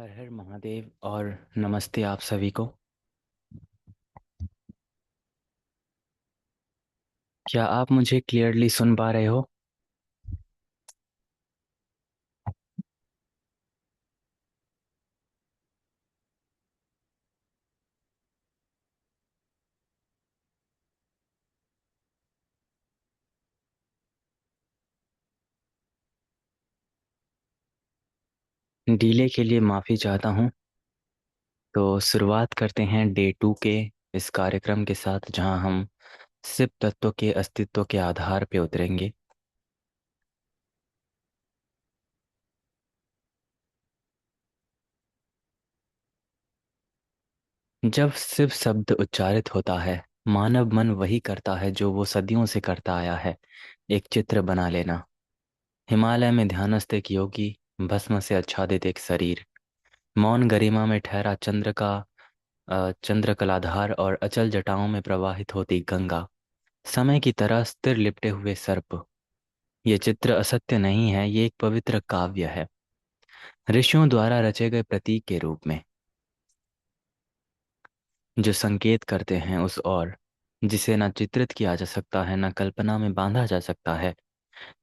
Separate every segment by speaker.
Speaker 1: हर हर महादेव और नमस्ते आप सभी को। क्या आप मुझे क्लियरली सुन पा रहे हो? डीले के लिए माफ़ी चाहता हूँ। तो शुरुआत करते हैं डे 2 के इस कार्यक्रम के साथ, जहाँ हम शिव तत्व के अस्तित्व के आधार पे उतरेंगे। जब शिव शब्द उच्चारित होता है, मानव मन वही करता है जो वो सदियों से करता आया है। एक चित्र बना लेना। हिमालय में ध्यानस्थ एक योगी, भस्म से आच्छादित एक शरीर, मौन गरिमा में ठहरा चंद्र का चंद्र कलाधार और अचल जटाओं में प्रवाहित होती गंगा, समय की तरह स्थिर लिपटे हुए सर्प। ये चित्र असत्य नहीं है, ये एक पवित्र काव्य है, ऋषियों द्वारा रचे गए प्रतीक के रूप में, जो संकेत करते हैं उस और जिसे न चित्रित किया जा सकता है, न कल्पना में बांधा जा सकता है,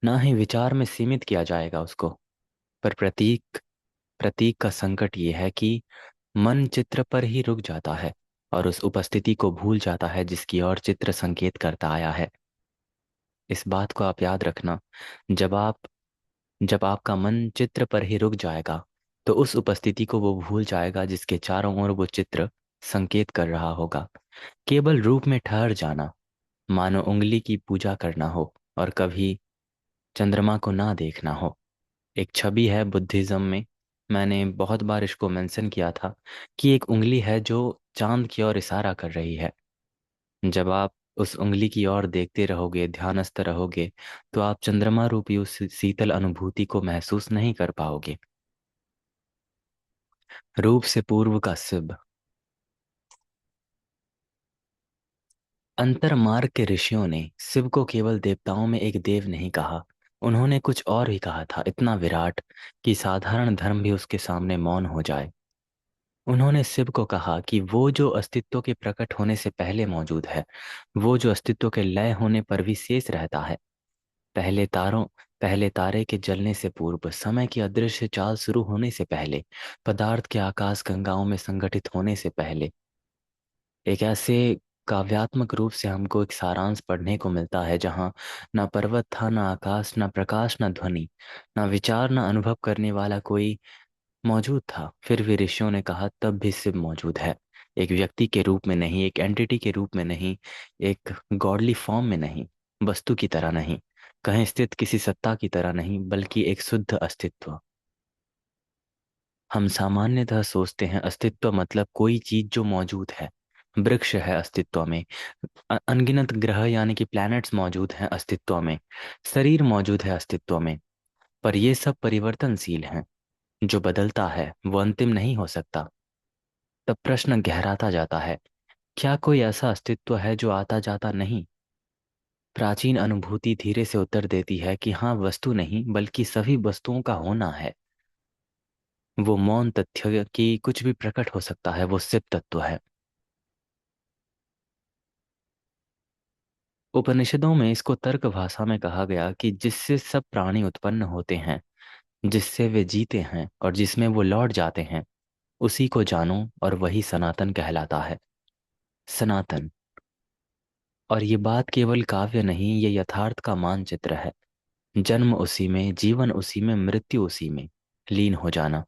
Speaker 1: ना ही विचार में सीमित किया जाएगा उसको। पर प्रतीक प्रतीक का संकट ये है कि मन चित्र पर ही रुक जाता है और उस उपस्थिति को भूल जाता है जिसकी ओर चित्र संकेत करता आया है। इस बात को आप याद रखना। जब आप जब आपका मन चित्र पर ही रुक जाएगा, तो उस उपस्थिति को वो भूल जाएगा जिसके चारों ओर वो चित्र संकेत कर रहा होगा। केवल रूप में ठहर जाना, मानो उंगली की पूजा करना हो और कभी चंद्रमा को ना देखना हो। एक छवि है बुद्धिज्म में, मैंने बहुत बार इसको मेंशन किया था, कि एक उंगली है जो चांद की ओर इशारा कर रही है। जब आप उस उंगली की ओर देखते रहोगे, ध्यानस्थ रहोगे, तो आप चंद्रमा रूपी उस शीतल अनुभूति को महसूस नहीं कर पाओगे। रूप से पूर्व का शिव। अंतर मार्ग के ऋषियों ने शिव को केवल देवताओं में एक देव नहीं कहा, उन्होंने कुछ और भी कहा था, इतना विराट कि साधारण धर्म भी उसके सामने मौन हो जाए। उन्होंने शिव को कहा कि वो जो अस्तित्व के प्रकट होने से पहले मौजूद है, वो जो अस्तित्व के लय होने पर भी शेष रहता है, पहले तारों पहले तारे के जलने से पूर्व, समय की अदृश्य चाल शुरू होने से पहले, पदार्थ के आकाश गंगाओं में संगठित होने से पहले। एक ऐसे काव्यात्मक रूप से हमको एक सारांश पढ़ने को मिलता है जहाँ ना पर्वत था, ना आकाश, ना प्रकाश, ना ध्वनि, ना विचार, ना अनुभव करने वाला कोई मौजूद था। फिर भी ऋषियों ने कहा तब भी शिव मौजूद है। एक व्यक्ति के रूप में नहीं, एक एंटिटी के रूप में नहीं, एक गॉडली फॉर्म में नहीं, वस्तु की तरह नहीं, कहीं स्थित किसी सत्ता की तरह नहीं, बल्कि एक शुद्ध अस्तित्व। हम सामान्यतः सोचते हैं अस्तित्व मतलब कोई चीज जो मौजूद है। वृक्ष है अस्तित्व में, अनगिनत ग्रह यानी कि प्लैनेट्स मौजूद हैं अस्तित्व में, शरीर मौजूद है अस्तित्व में। पर ये सब परिवर्तनशील हैं। जो बदलता है वो अंतिम नहीं हो सकता। तब प्रश्न गहराता जाता है, क्या कोई ऐसा अस्तित्व है जो आता जाता नहीं? प्राचीन अनुभूति धीरे से उत्तर देती है कि हाँ, वस्तु नहीं बल्कि सभी वस्तुओं का होना है। वो मौन तथ्य कि कुछ भी प्रकट हो सकता है, वो शिव तत्व है। उपनिषदों में इसको तर्क भाषा में कहा गया कि जिससे सब प्राणी उत्पन्न होते हैं, जिससे वे जीते हैं और जिसमें वो लौट जाते हैं, उसी को जानो और वही सनातन कहलाता है। सनातन। और ये बात केवल काव्य नहीं, ये यथार्थ का मानचित्र है। जन्म उसी में, जीवन उसी में, मृत्यु उसी में, लीन हो जाना।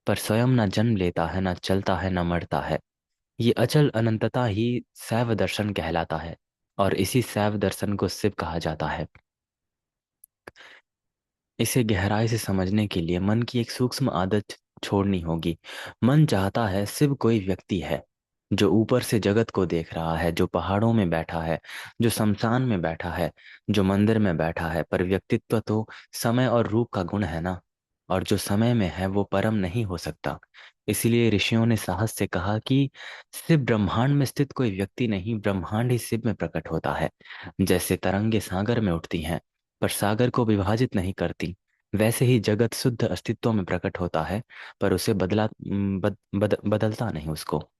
Speaker 1: पर स्वयं न जन्म लेता है, न चलता है, न मरता है। ये अचल अनंतता ही शैव दर्शन कहलाता है, और इसी शैव दर्शन को शिव कहा जाता है। इसे गहराई से समझने के लिए मन की एक सूक्ष्म आदत छोड़नी होगी। मन चाहता है शिव कोई व्यक्ति है, जो ऊपर से जगत को देख रहा है, जो पहाड़ों में बैठा है, जो शमशान में बैठा है, जो मंदिर में बैठा है। पर व्यक्तित्व तो समय और रूप का गुण है ना, और जो समय में है वो परम नहीं हो सकता। इसलिए ऋषियों ने साहस से कहा कि शिव ब्रह्मांड में स्थित कोई व्यक्ति नहीं, ब्रह्मांड ही शिव में प्रकट होता है। जैसे तरंगे सागर में उठती हैं, पर सागर को विभाजित नहीं करती, वैसे ही जगत शुद्ध अस्तित्व में प्रकट होता है, पर उसे बदलता नहीं उसको।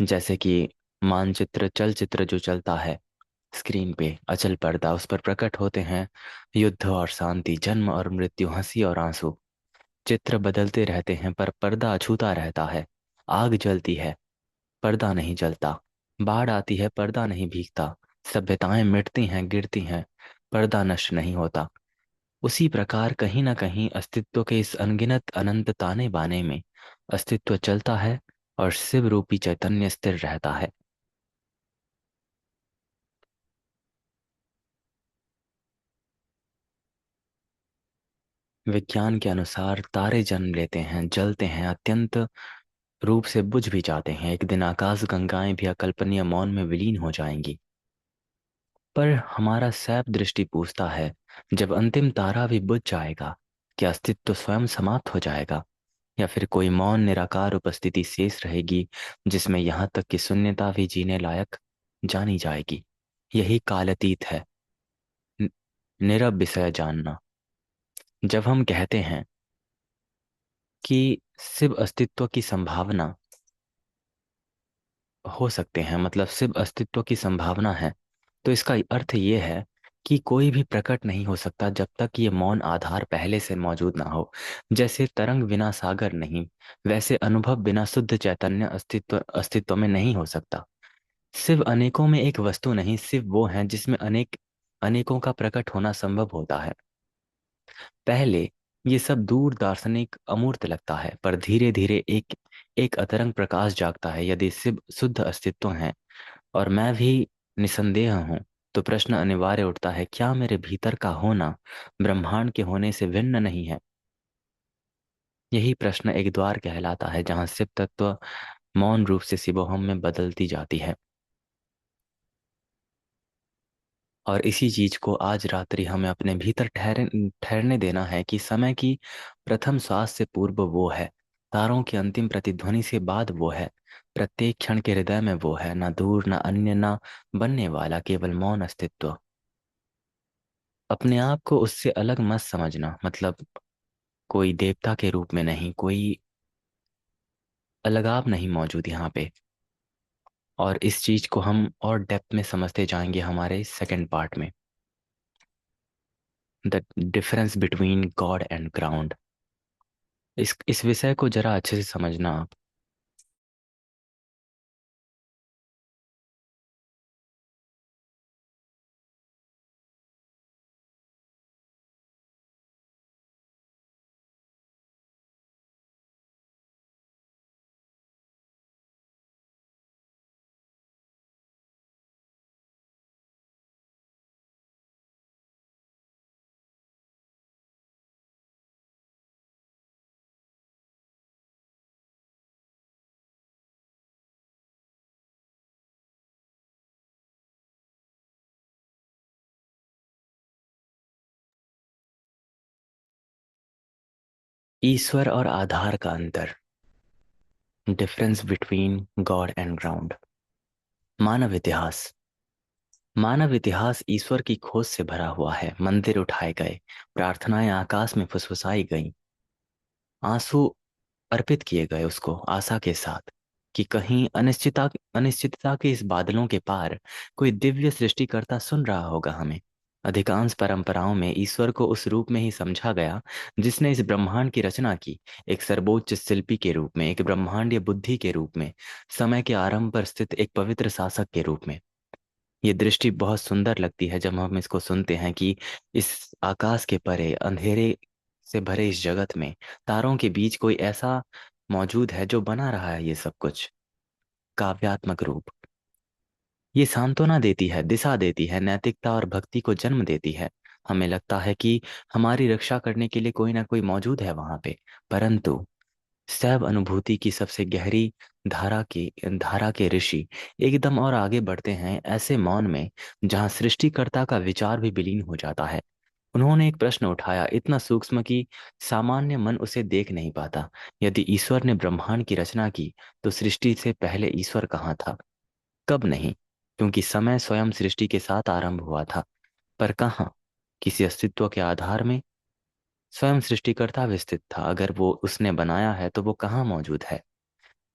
Speaker 1: जैसे कि मानचित्र चलचित्र जो चलता है स्क्रीन पे, अचल पर्दा, उस पर प्रकट होते हैं युद्ध और शांति, जन्म और मृत्यु, हंसी और आंसू। चित्र बदलते रहते हैं पर पर्दा अछूता रहता है। आग जलती है, पर्दा नहीं जलता। बाढ़ आती है, पर्दा नहीं भीगता। सभ्यताएं मिटती हैं, गिरती हैं, पर्दा नष्ट नहीं होता। उसी प्रकार कहीं ना कहीं अस्तित्व के इस अनगिनत अनंत ताने बाने में अस्तित्व चलता है और शिव रूपी चैतन्य स्थिर रहता है। विज्ञान के अनुसार तारे जन्म लेते हैं, जलते हैं, अत्यंत रूप से बुझ भी जाते हैं। एक दिन आकाश गंगाएं भी अकल्पनीय मौन में विलीन हो जाएंगी। पर हमारा सैप दृष्टि पूछता है, जब अंतिम तारा भी बुझ जाएगा, क्या अस्तित्व स्वयं समाप्त हो जाएगा, या फिर कोई मौन निराकार उपस्थिति शेष रहेगी, जिसमें यहाँ तक कि शून्यता भी जीने लायक जानी जाएगी। यही कालातीत है, न- नीरव विषय जानना। जब हम कहते हैं कि शिव अस्तित्व की संभावना हो सकते हैं, मतलब शिव अस्तित्व की संभावना है, तो इसका अर्थ ये है कि कोई भी प्रकट नहीं हो सकता जब तक ये मौन आधार पहले से मौजूद ना हो। जैसे तरंग बिना सागर नहीं, वैसे अनुभव बिना शुद्ध चैतन्य अस्तित्व अस्तित्व में नहीं हो सकता। शिव अनेकों में एक वस्तु नहीं, शिव वो है जिसमें अनेकों का प्रकट होना संभव होता है। पहले ये सब दूर दार्शनिक अमूर्त लगता है, पर धीरे धीरे एक एक अतरंग प्रकाश जागता है। यदि शिव शुद्ध अस्तित्व है और मैं भी निसंदेह हूं, तो प्रश्न अनिवार्य उठता है, क्या मेरे भीतर का होना ब्रह्मांड के होने से भिन्न नहीं है? यही प्रश्न एक द्वार कहलाता है, जहां शिव तत्व मौन रूप से शिवोहम में बदलती जाती है। और इसी चीज को आज रात्रि हमें अपने भीतर ठहरने देना है कि समय की प्रथम श्वास से पूर्व वो है, तारों की अंतिम प्रतिध्वनि से बाद वो है, प्रत्येक क्षण के हृदय में वो है, ना दूर ना अन्य ना बनने वाला, केवल मौन अस्तित्व। अपने आप को उससे अलग मत समझना, मतलब कोई देवता के रूप में नहीं, कोई अलगाव नहीं मौजूद यहाँ पे। और इस चीज को हम और डेप्थ में समझते जाएंगे हमारे सेकंड पार्ट में, the difference between God and ground. इस विषय को जरा अच्छे से समझना आप। ईश्वर और आधार का अंतर, difference between God and ground. मानव इतिहास, मानव इतिहास ईश्वर की खोज से भरा हुआ है। मंदिर उठाए गए, प्रार्थनाएं आकाश में फुसफुसाई गईं, आंसू अर्पित किए गए उसको आशा के साथ कि कहीं अनिश्चितता के इस बादलों के पार कोई दिव्य सृष्टिकर्ता सुन रहा होगा हमें। अधिकांश परंपराओं में ईश्वर को उस रूप में ही समझा गया जिसने इस ब्रह्मांड की रचना की, एक सर्वोच्च शिल्पी के रूप में, एक ब्रह्मांडीय बुद्धि के रूप में, समय के आरंभ पर स्थित एक पवित्र शासक के रूप में। ये दृष्टि बहुत सुंदर लगती है जब हम इसको सुनते हैं कि इस आकाश के परे अंधेरे से भरे इस जगत में तारों के बीच कोई ऐसा मौजूद है जो बना रहा है ये सब कुछ। काव्यात्मक रूप, ये सांत्वना देती है, दिशा देती है, नैतिकता और भक्ति को जन्म देती है। हमें लगता है कि हमारी रक्षा करने के लिए कोई ना कोई मौजूद है वहां पे, परंतु सैव अनुभूति की सबसे गहरी धारा के ऋषि एकदम और आगे बढ़ते हैं, ऐसे मौन में जहां सृष्टिकर्ता का विचार भी विलीन हो जाता है। उन्होंने एक प्रश्न उठाया, इतना सूक्ष्म कि सामान्य मन उसे देख नहीं पाता। यदि ईश्वर ने ब्रह्मांड की रचना की, तो सृष्टि से पहले ईश्वर कहाँ था? कब नहीं? क्योंकि समय स्वयं सृष्टि के साथ आरंभ हुआ था। पर कहाँ? किसी अस्तित्व के आधार में। स्वयं सृष्टिकर्ता विस्तृत था, अगर वो उसने बनाया है तो वो कहाँ मौजूद है?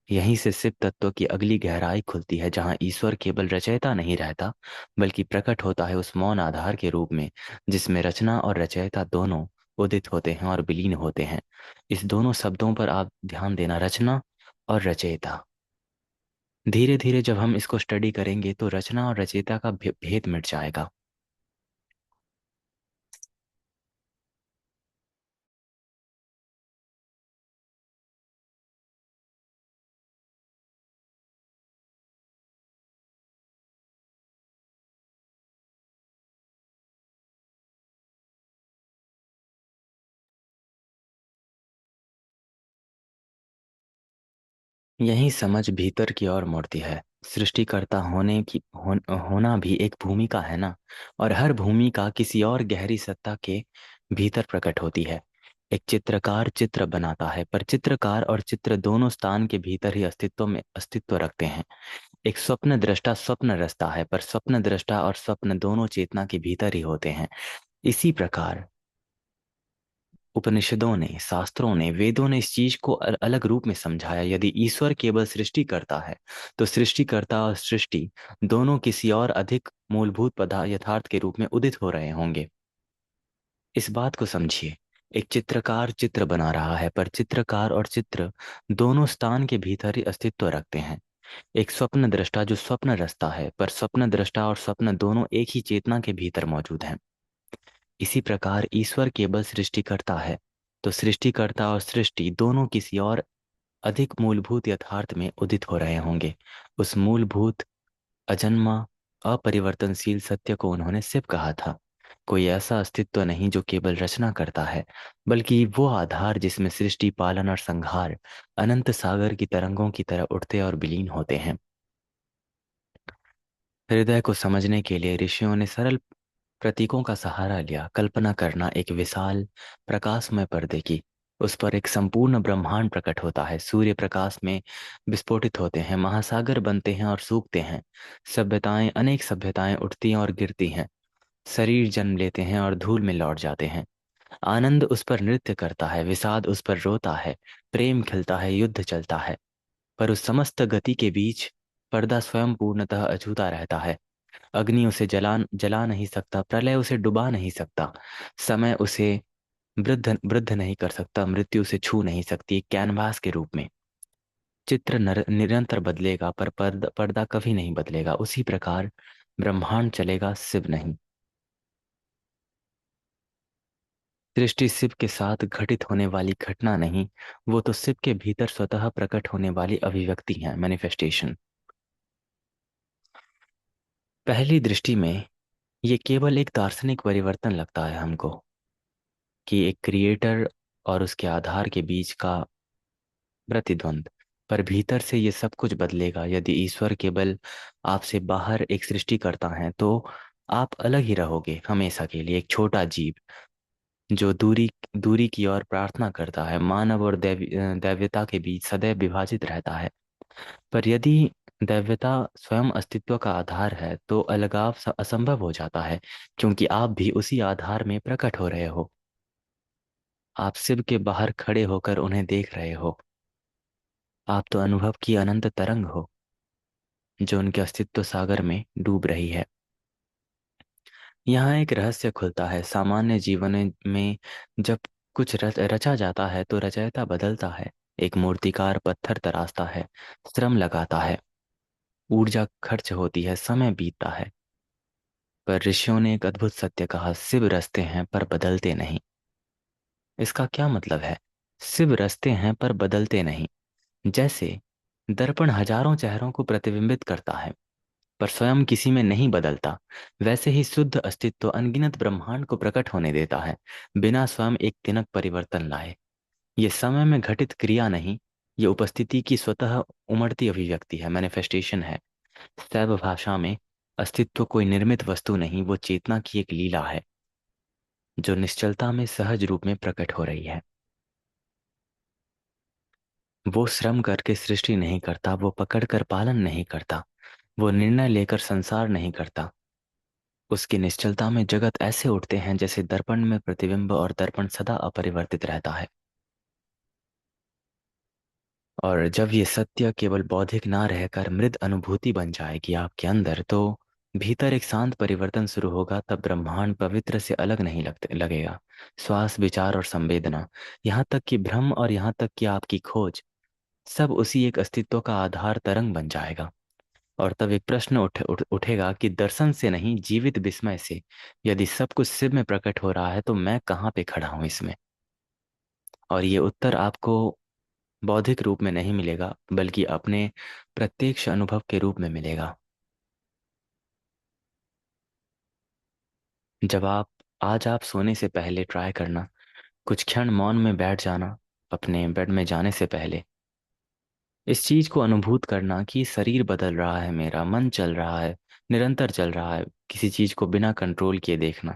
Speaker 1: यहीं से शिव तत्व की अगली गहराई खुलती है, जहाँ ईश्वर केवल रचयिता नहीं रहता, बल्कि प्रकट होता है उस मौन आधार के रूप में, जिसमें रचना और रचयिता दोनों उदित होते हैं और विलीन होते हैं। इस दोनों शब्दों पर आप ध्यान देना, रचना और रचयिता। धीरे धीरे जब हम इसको स्टडी करेंगे तो रचना और रचयिता का भेद मिट जाएगा। यही समझ भीतर की ओर मुड़ती है। सृष्टिकर्ता होना भी एक भूमिका है ना। और हर भूमिका किसी और गहरी सत्ता के भीतर प्रकट होती है। एक चित्रकार चित्र बनाता है, पर चित्रकार और चित्र दोनों स्थान के भीतर ही अस्तित्व रखते हैं। एक स्वप्न दृष्टा स्वप्न रचता है, पर स्वप्न दृष्टा और स्वप्न दोनों चेतना के भीतर ही होते हैं। इसी प्रकार उपनिषदों ने, शास्त्रों ने, वेदों ने इस चीज को अलग रूप में समझाया। यदि ईश्वर केवल सृष्टि करता है, तो सृष्टिकर्ता और सृष्टि दोनों किसी और अधिक मूलभूत पदार्थ यथार्थ के रूप में उदित हो रहे होंगे। इस बात को समझिए। एक चित्रकार चित्र बना रहा है, पर चित्रकार और चित्र दोनों स्थान के भीतर ही अस्तित्व रखते हैं। एक स्वप्न दृष्टा जो स्वप्न रचता है, पर स्वप्न दृष्टा और स्वप्न दोनों एक ही चेतना के भीतर मौजूद हैं। इसी प्रकार ईश्वर केवल सृष्टिकर्ता है, तो सृष्टिकर्ता और सृष्टि दोनों किसी और अधिक मूलभूत यथार्थ में उदित हो रहे होंगे। उस मूलभूत, अजन्मा, अपरिवर्तनशील सत्य को उन्होंने शिव कहा था। कोई ऐसा अस्तित्व नहीं जो केवल रचना करता है, बल्कि वो आधार जिसमें सृष्टि, पालन और संहार अनंत सागर की तरंगों की तरह उठते और विलीन होते हैं। हृदय को समझने के लिए ऋषियों ने सरल प्रतीकों का सहारा लिया। कल्पना करना एक विशाल प्रकाशमय पर्दे की। उस पर एक संपूर्ण ब्रह्मांड प्रकट होता है। सूर्य प्रकाश में विस्फोटित होते हैं, महासागर बनते हैं और सूखते हैं। सभ्यताएं, अनेक सभ्यताएं उठती और गिरती हैं। शरीर जन्म लेते हैं और धूल में लौट जाते हैं। आनंद उस पर नृत्य करता है, विषाद उस पर रोता है, प्रेम खिलता है, युद्ध चलता है। पर उस समस्त गति के बीच पर्दा स्वयं पूर्णतः अछूता रहता है। अग्नि उसे जला नहीं सकता, प्रलय उसे डुबा नहीं सकता, समय उसे वृद्ध वृद्ध नहीं कर सकता, मृत्यु उसे छू नहीं सकती। कैनवास के रूप में चित्र निरंतर बदलेगा, पर पर्दा कभी नहीं बदलेगा। उसी प्रकार ब्रह्मांड चलेगा, शिव नहीं। सृष्टि शिव के साथ घटित होने वाली घटना नहीं, वो तो शिव के भीतर स्वतः प्रकट होने वाली अभिव्यक्ति है, मैनिफेस्टेशन। पहली दृष्टि में ये केवल एक दार्शनिक परिवर्तन लगता है हमको, कि एक क्रिएटर और उसके आधार के बीच का प्रतिद्वंद। पर भीतर से ये सब कुछ बदलेगा। यदि ईश्वर केवल आपसे बाहर एक सृष्टि करता है, तो आप अलग ही रहोगे हमेशा के लिए, एक छोटा जीव जो दूरी दूरी की ओर प्रार्थना करता है, मानव और दैव्यता के बीच सदैव विभाजित रहता है। पर यदि दैव्यता स्वयं अस्तित्व का आधार है, तो अलगाव असंभव हो जाता है, क्योंकि आप भी उसी आधार में प्रकट हो रहे हो। आप शिव के बाहर खड़े होकर उन्हें देख रहे हो। आप तो अनुभव की अनंत तरंग हो, जो उनके अस्तित्व सागर में डूब रही है। यहाँ एक रहस्य खुलता है। सामान्य जीवन में जब कुछ रचा जाता है, तो रचयिता बदलता है। एक मूर्तिकार पत्थर तराशता है, श्रम लगाता है, ऊर्जा खर्च होती है, समय बीतता है। पर ऋषियों ने एक अद्भुत सत्य कहा, शिव रचते हैं पर बदलते नहीं। इसका क्या मतलब है? शिव रचते हैं पर बदलते नहीं। जैसे दर्पण हजारों चेहरों को प्रतिबिंबित करता है, पर स्वयं किसी में नहीं बदलता, वैसे ही शुद्ध अस्तित्व अनगिनत ब्रह्मांड को प्रकट होने देता है, बिना स्वयं एक तिनक परिवर्तन लाए। ये समय में घटित क्रिया नहीं, ये उपस्थिति की स्वतः उमड़ती अभिव्यक्ति है, मैनिफेस्टेशन है। शैव भाषा में अस्तित्व कोई निर्मित वस्तु नहीं, वो चेतना की एक लीला है, जो निश्चलता में सहज रूप में प्रकट हो रही है। वो श्रम करके सृष्टि नहीं करता, वो पकड़ कर पालन नहीं करता, वो निर्णय लेकर संसार नहीं करता। उसकी निश्चलता में जगत ऐसे उठते हैं जैसे दर्पण में प्रतिबिंब, और दर्पण सदा अपरिवर्तित रहता है। और जब ये सत्य केवल बौद्धिक ना रहकर मृद अनुभूति बन जाएगी आपके अंदर, तो भीतर एक शांत परिवर्तन शुरू होगा। तब ब्रह्मांड पवित्र से अलग नहीं लगेगा। श्वास, विचार और संवेदना, यहाँ तक कि भ्रम, और यहाँ तक कि आपकी खोज, सब उसी एक अस्तित्व का आधार तरंग बन जाएगा। और तब एक प्रश्न उठेगा कि दर्शन से नहीं, जीवित विस्मय से, यदि सब कुछ शिव में प्रकट हो रहा है तो मैं कहाँ पे खड़ा हूँ इसमें। और ये उत्तर आपको बौद्धिक रूप में नहीं मिलेगा, बल्कि अपने प्रत्यक्ष अनुभव के रूप में मिलेगा। जब आप आज आप सोने से पहले ट्राई करना, कुछ क्षण मौन में बैठ जाना, अपने बेड में जाने से पहले इस चीज को अनुभूत करना कि शरीर बदल रहा है, मेरा मन चल रहा है, निरंतर चल रहा है, किसी चीज को बिना कंट्रोल किए देखना।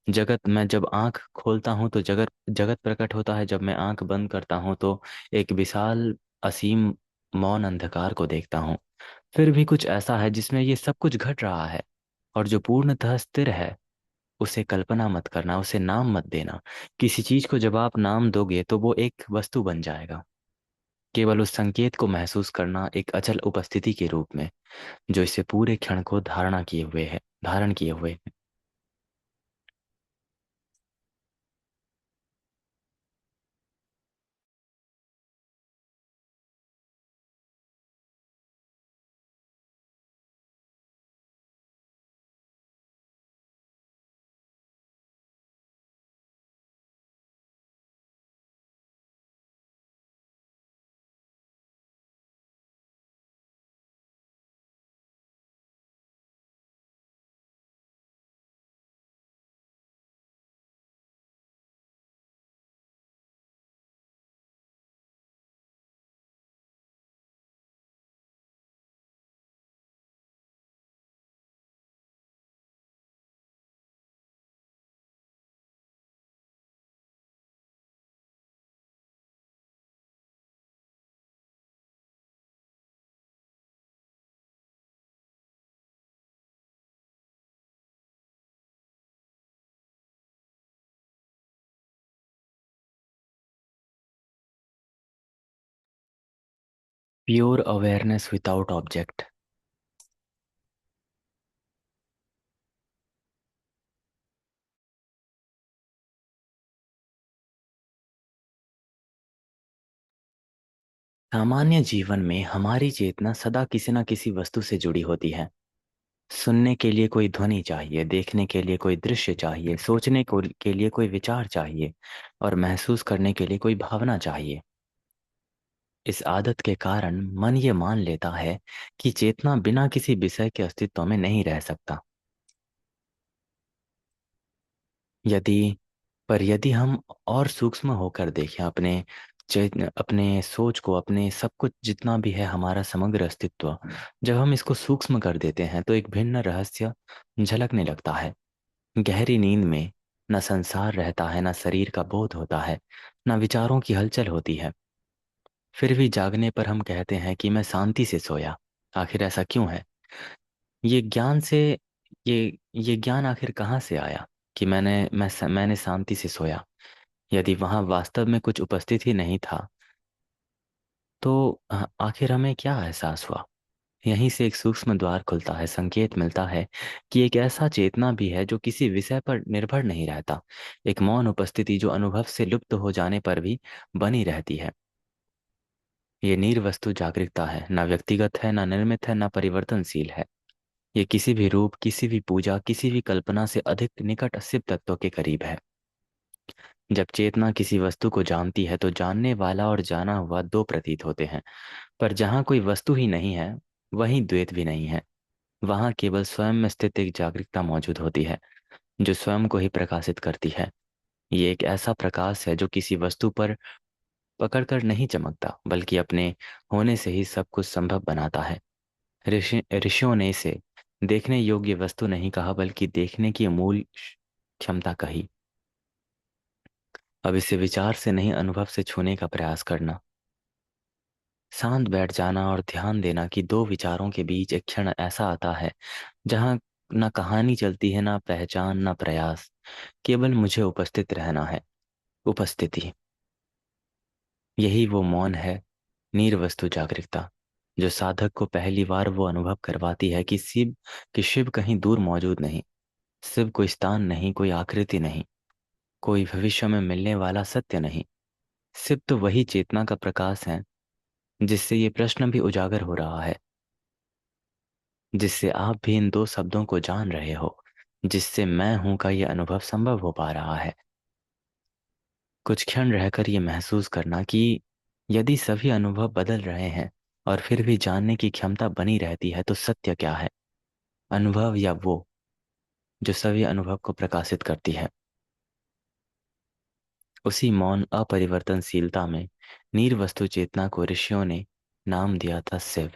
Speaker 1: जगत, मैं जब आंख खोलता हूँ तो जगत जगत प्रकट होता है, जब मैं आंख बंद करता हूँ तो एक विशाल असीम मौन अंधकार को देखता हूँ। फिर भी कुछ ऐसा है जिसमें ये सब कुछ घट रहा है, और जो पूर्णतः स्थिर है, उसे कल्पना मत करना, उसे नाम मत देना। किसी चीज को जब आप नाम दोगे तो वो एक वस्तु बन जाएगा। केवल उस संकेत को महसूस करना एक अचल उपस्थिति के रूप में, जो इसे पूरे क्षण को धारण किए हुए है। Pure awareness without object. सामान्य जीवन में हमारी चेतना सदा किसी न किसी वस्तु से जुड़ी होती है। सुनने के लिए कोई ध्वनि चाहिए, देखने के लिए कोई दृश्य चाहिए, के लिए कोई विचार चाहिए, और महसूस करने के लिए कोई भावना चाहिए। इस आदत के कारण मन ये मान लेता है कि चेतना बिना किसी विषय के अस्तित्व में नहीं रह सकता। यदि यदि हम और सूक्ष्म होकर देखें अपने सोच को, अपने सब कुछ जितना भी है, हमारा समग्र अस्तित्व, जब हम इसको सूक्ष्म कर देते हैं तो एक भिन्न रहस्य झलकने लगता है। गहरी नींद में न संसार रहता है, न शरीर का बोध होता है, न विचारों की हलचल होती है। फिर भी जागने पर हम कहते हैं कि मैं शांति से सोया। आखिर ऐसा क्यों है? ये ज्ञान से ये ज्ञान आखिर कहाँ से आया कि मैंने शांति से सोया? यदि वहां वास्तव में कुछ उपस्थित ही नहीं था, तो आखिर हमें क्या एहसास हुआ? यहीं से एक सूक्ष्म द्वार खुलता है, संकेत मिलता है कि एक ऐसा चेतना भी है जो किसी विषय पर निर्भर नहीं रहता। एक मौन उपस्थिति जो अनुभव से लुप्त हो जाने पर भी बनी रहती है। ये निर्वस्तु जागरूकता है, ना व्यक्तिगत है, ना निर्मित है, ना परिवर्तनशील है। ये किसी भी रूप, किसी भी पूजा, किसी भी कल्पना से अधिक निकट शिव तत्व के करीब है। जब चेतना किसी वस्तु को जानती है तो जानने वाला और जाना हुआ दो प्रतीत होते हैं। पर जहाँ कोई वस्तु ही नहीं है, वहीं द्वैत भी नहीं है। वहाँ केवल स्वयं में स्थित एक जागरूकता मौजूद होती है, जो स्वयं को ही प्रकाशित करती है। ये एक ऐसा प्रकाश है जो किसी वस्तु पर पकड़कर नहीं चमकता, बल्कि अपने होने से ही सब कुछ संभव बनाता है। ऋषियों ने इसे देखने योग्य वस्तु नहीं कहा, बल्कि देखने की अमूल क्षमता कही। अब इसे विचार से नहीं, अनुभव से छूने का प्रयास करना। शांत बैठ जाना और ध्यान देना कि दो विचारों के बीच एक क्षण ऐसा आता है जहाँ ना कहानी चलती है, ना पहचान, ना प्रयास, केवल मुझे उपस्थित रहना है। उपस्थिति, यही वो मौन है, निर्वस्तु जागरूकता, जो साधक को पहली बार वो अनुभव करवाती है कि शिव कहीं दूर मौजूद नहीं। शिव कोई स्थान नहीं, कोई आकृति नहीं, कोई भविष्य में मिलने वाला सत्य नहीं। शिव तो वही चेतना का प्रकाश है जिससे ये प्रश्न भी उजागर हो रहा है, जिससे आप भी इन दो शब्दों को जान रहे हो, जिससे मैं हूं का ये अनुभव संभव हो पा रहा है। कुछ क्षण रहकर ये महसूस करना कि यदि सभी अनुभव बदल रहे हैं और फिर भी जानने की क्षमता बनी रहती है, तो सत्य क्या है? अनुभव या वो जो सभी अनुभव को प्रकाशित करती है? उसी मौन अपरिवर्तनशीलता में निर्वस्तु चेतना को ऋषियों ने नाम दिया था शिव।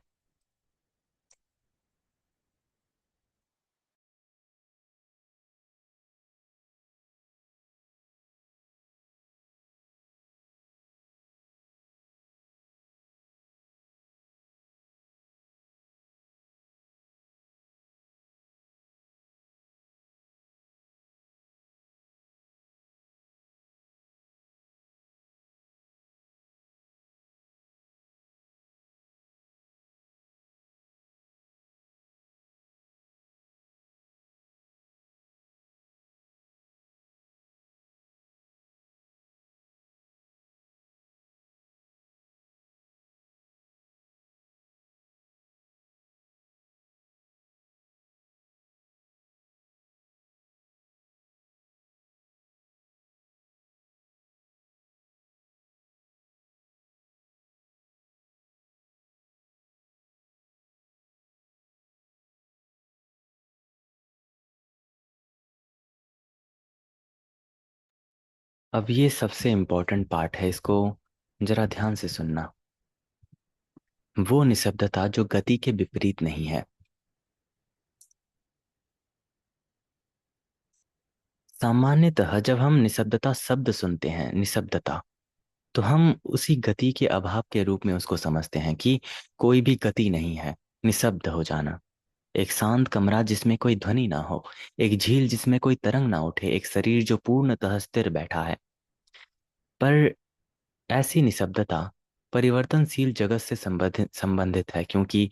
Speaker 1: अब ये सबसे इम्पोर्टेंट पार्ट है, इसको जरा ध्यान से सुनना। वो निशब्दता जो गति के विपरीत नहीं है। सामान्यतः जब हम निशब्दता शब्द सुनते हैं, निशब्दता, तो हम उसी गति के अभाव के रूप में उसको समझते हैं कि कोई भी गति नहीं है। निशब्द हो जाना, एक शांत कमरा जिसमें कोई ध्वनि ना हो, एक झील जिसमें कोई तरंग ना उठे, एक शरीर जो पूर्णतः स्थिर बैठा है। पर ऐसी निशब्दता परिवर्तनशील जगत से संबंधित है, क्योंकि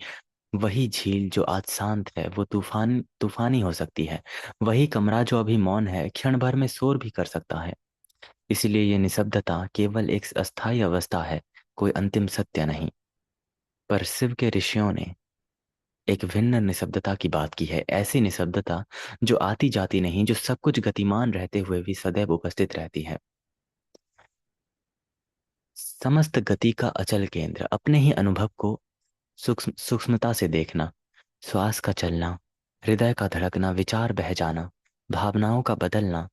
Speaker 1: वही झील जो आज शांत है वो तूफानी हो सकती है। वही कमरा जो अभी मौन है क्षण भर में शोर भी कर सकता है। इसलिए ये निशब्दता केवल एक अस्थायी अवस्था है, कोई अंतिम सत्य नहीं। पर शिव के ऋषियों ने एक भिन्न निशब्दता की बात की है, ऐसी निशब्दता जो आती जाती नहीं, जो सब कुछ गतिमान रहते हुए भी सदैव उपस्थित रहती है। समस्त गति का अचल केंद्र, अपने ही अनुभव को सूक्ष्मता से देखना, श्वास का चलना, हृदय का धड़कना, विचार बह जाना, भावनाओं का बदलना,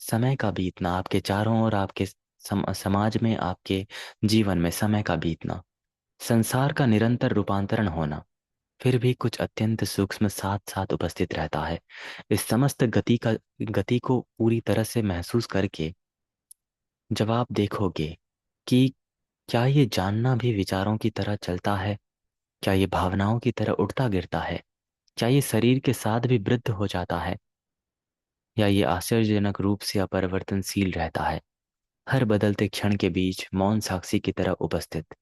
Speaker 1: समय का बीतना, आपके चारों ओर, आपके समाज में, आपके जीवन में समय का बीतना, संसार का निरंतर रूपांतरण होना, फिर भी कुछ अत्यंत सूक्ष्म साथ साथ उपस्थित रहता है। इस समस्त गति को पूरी तरह से महसूस करके जब आप देखोगे कि क्या ये जानना भी विचारों की तरह चलता है, क्या ये भावनाओं की तरह उठता गिरता है, क्या ये शरीर के साथ भी वृद्ध हो जाता है, या ये आश्चर्यजनक रूप से अपरिवर्तनशील रहता है, हर बदलते क्षण के बीच मौन साक्षी की तरह उपस्थित।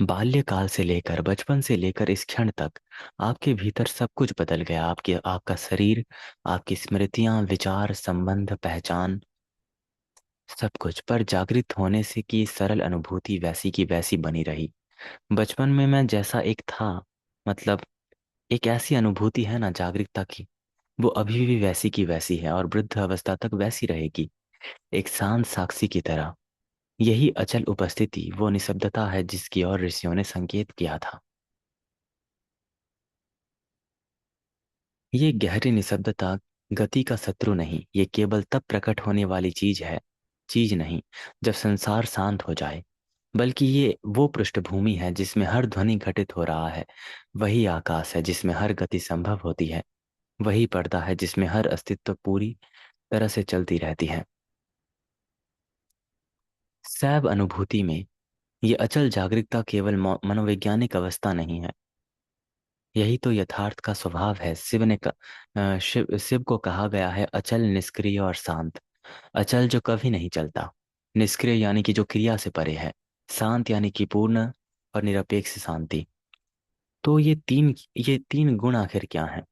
Speaker 1: बाल्यकाल से लेकर, बचपन से लेकर इस क्षण तक आपके भीतर सब कुछ बदल गया, आपका शरीर, आपकी स्मृतियां, विचार, संबंध, पहचान, सब कुछ। पर जागृत होने से की सरल अनुभूति वैसी की वैसी बनी रही। बचपन में मैं जैसा एक था, मतलब एक ऐसी अनुभूति है ना जागरूकता की, वो अभी भी वैसी की वैसी है और वृद्ध अवस्था तक वैसी रहेगी, एक शांत साक्षी की तरह। यही अचल उपस्थिति वो निशब्दता है जिसकी ओर ऋषियों ने संकेत किया था। ये गहरी निशब्दता गति का शत्रु नहीं, ये केवल तब प्रकट होने वाली चीज है, चीज नहीं, जब संसार शांत हो जाए, बल्कि ये वो पृष्ठभूमि है जिसमें हर ध्वनि घटित हो रहा है, वही आकाश है जिसमें हर गति संभव होती है, वही पर्दा है जिसमें हर अस्तित्व पूरी तरह से चलती रहती है। सैव अनुभूति में ये अचल जागरूकता केवल मनोवैज्ञानिक अवस्था नहीं है, यही तो यथार्थ का स्वभाव है। शिव को कहा गया है अचल, निष्क्रिय और शांत। अचल जो कभी नहीं चलता, निष्क्रिय यानी कि जो क्रिया से परे है, शांत यानी कि पूर्ण और निरपेक्ष शांति। तो ये तीन गुण आखिर क्या हैं?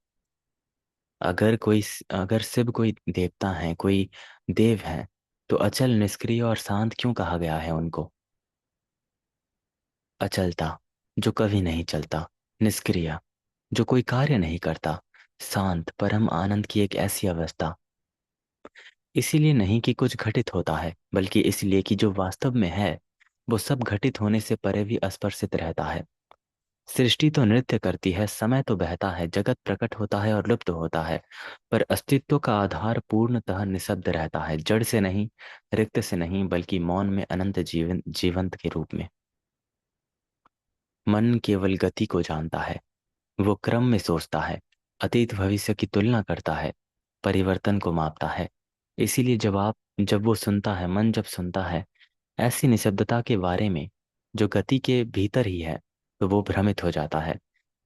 Speaker 1: अगर शिव कोई देवता है, कोई देव है, तो अचल, निष्क्रिय और शांत क्यों कहा गया है उनको? अचलता, जो कभी नहीं चलता। निष्क्रिय, जो कोई कार्य नहीं करता। शांत, परम आनंद की एक ऐसी अवस्था। इसीलिए नहीं कि कुछ घटित होता है, बल्कि इसलिए कि जो वास्तव में है वो सब घटित होने से परे भी अस्पर्शित रहता है। सृष्टि तो नृत्य करती है, समय तो बहता है, जगत प्रकट होता है और लुप्त होता है, पर अस्तित्व का आधार पूर्णतः निःशब्द रहता है, जड़ से नहीं, रिक्त से नहीं, बल्कि मौन में, अनंत जीवंत के रूप में। मन केवल गति को जानता है, वो क्रम में सोचता है, अतीत भविष्य की तुलना करता है, परिवर्तन को मापता है। इसीलिए जब वो सुनता है, मन जब सुनता है ऐसी निशब्दता के बारे में जो गति के भीतर ही है, तो वो भ्रमित हो जाता है।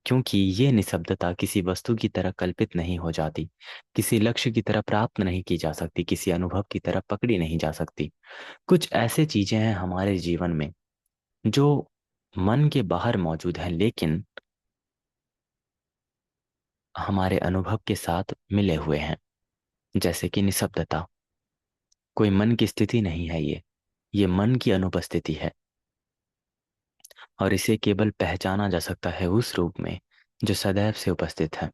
Speaker 1: क्योंकि ये निशब्दता किसी वस्तु की तरह कल्पित नहीं हो जाती, किसी लक्ष्य की तरह प्राप्त नहीं की जा सकती, किसी अनुभव की तरह पकड़ी नहीं जा सकती। कुछ ऐसे चीजें हैं हमारे जीवन में जो मन के बाहर मौजूद हैं, लेकिन हमारे अनुभव के साथ मिले हुए हैं। जैसे कि निशब्दता कोई मन की स्थिति नहीं है, ये मन की अनुपस्थिति है, और इसे केवल पहचाना जा सकता है उस रूप में जो सदैव से उपस्थित है।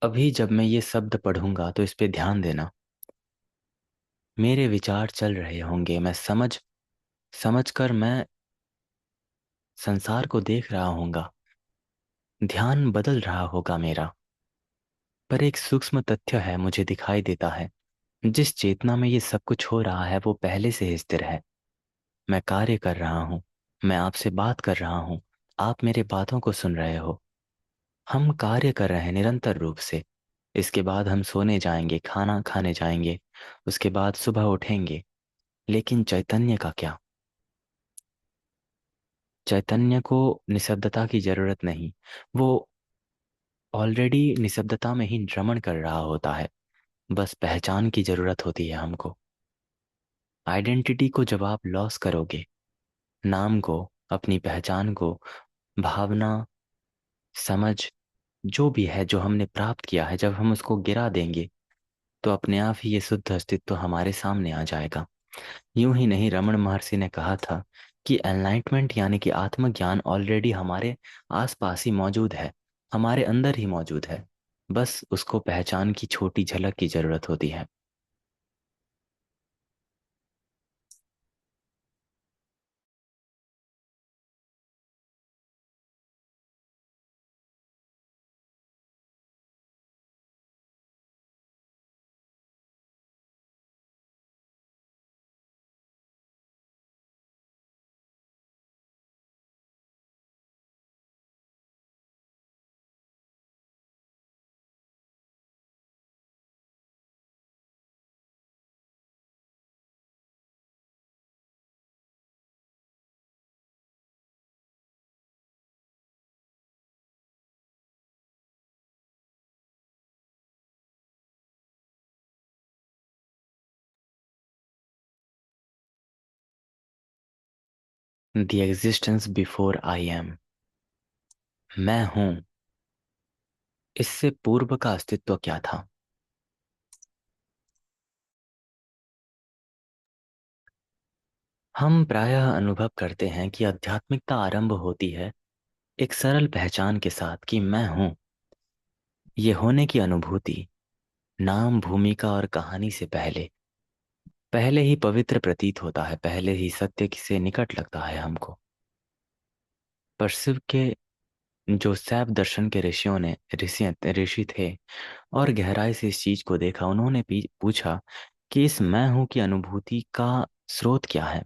Speaker 1: अभी जब मैं ये शब्द पढ़ूंगा तो इस पे ध्यान देना। मेरे विचार चल रहे होंगे, मैं समझ कर मैं संसार को देख रहा होऊंगा, ध्यान बदल रहा होगा मेरा। पर एक सूक्ष्म तथ्य है, मुझे दिखाई देता है, जिस चेतना में ये सब कुछ हो रहा है वो पहले से ही स्थिर है। मैं कार्य कर रहा हूँ, मैं आपसे बात कर रहा हूँ, आप मेरे बातों को सुन रहे हो। हम कार्य कर रहे हैं निरंतर रूप से। इसके बाद हम सोने जाएंगे, खाना खाने जाएंगे, उसके बाद सुबह उठेंगे। लेकिन चैतन्य का क्या? चैतन्य को निःशब्दता की जरूरत नहीं, वो ऑलरेडी निःशब्दता में ही भ्रमण कर रहा होता है। बस पहचान की जरूरत होती है हमको। आइडेंटिटी को जब आप लॉस करोगे, नाम को, अपनी पहचान को, भावना, समझ, जो भी है जो हमने प्राप्त किया है, जब हम उसको गिरा देंगे, तो अपने आप ही ये शुद्ध अस्तित्व हमारे सामने आ जाएगा। यूं ही नहीं, रमन महर्षि ने कहा था कि एनलाइटमेंट यानी कि आत्मज्ञान ऑलरेडी हमारे आसपास ही मौजूद है, हमारे अंदर ही मौजूद है। बस उसको पहचान की छोटी झलक की जरूरत होती है। The existence before I am. मैं हूं, इससे पूर्व का अस्तित्व क्या था? हम प्रायः अनुभव करते हैं कि आध्यात्मिकता आरंभ होती है एक सरल पहचान के साथ कि मैं हूं। ये होने की अनुभूति नाम, भूमिका और कहानी से पहले पहले ही पवित्र प्रतीत होता है, पहले ही सत्य से निकट लगता है हमको। पर शिव के जो शैव दर्शन के ऋषि थे और गहराई से इस चीज को देखा, उन्होंने पूछा कि इस मैं हूं की अनुभूति का स्रोत क्या है?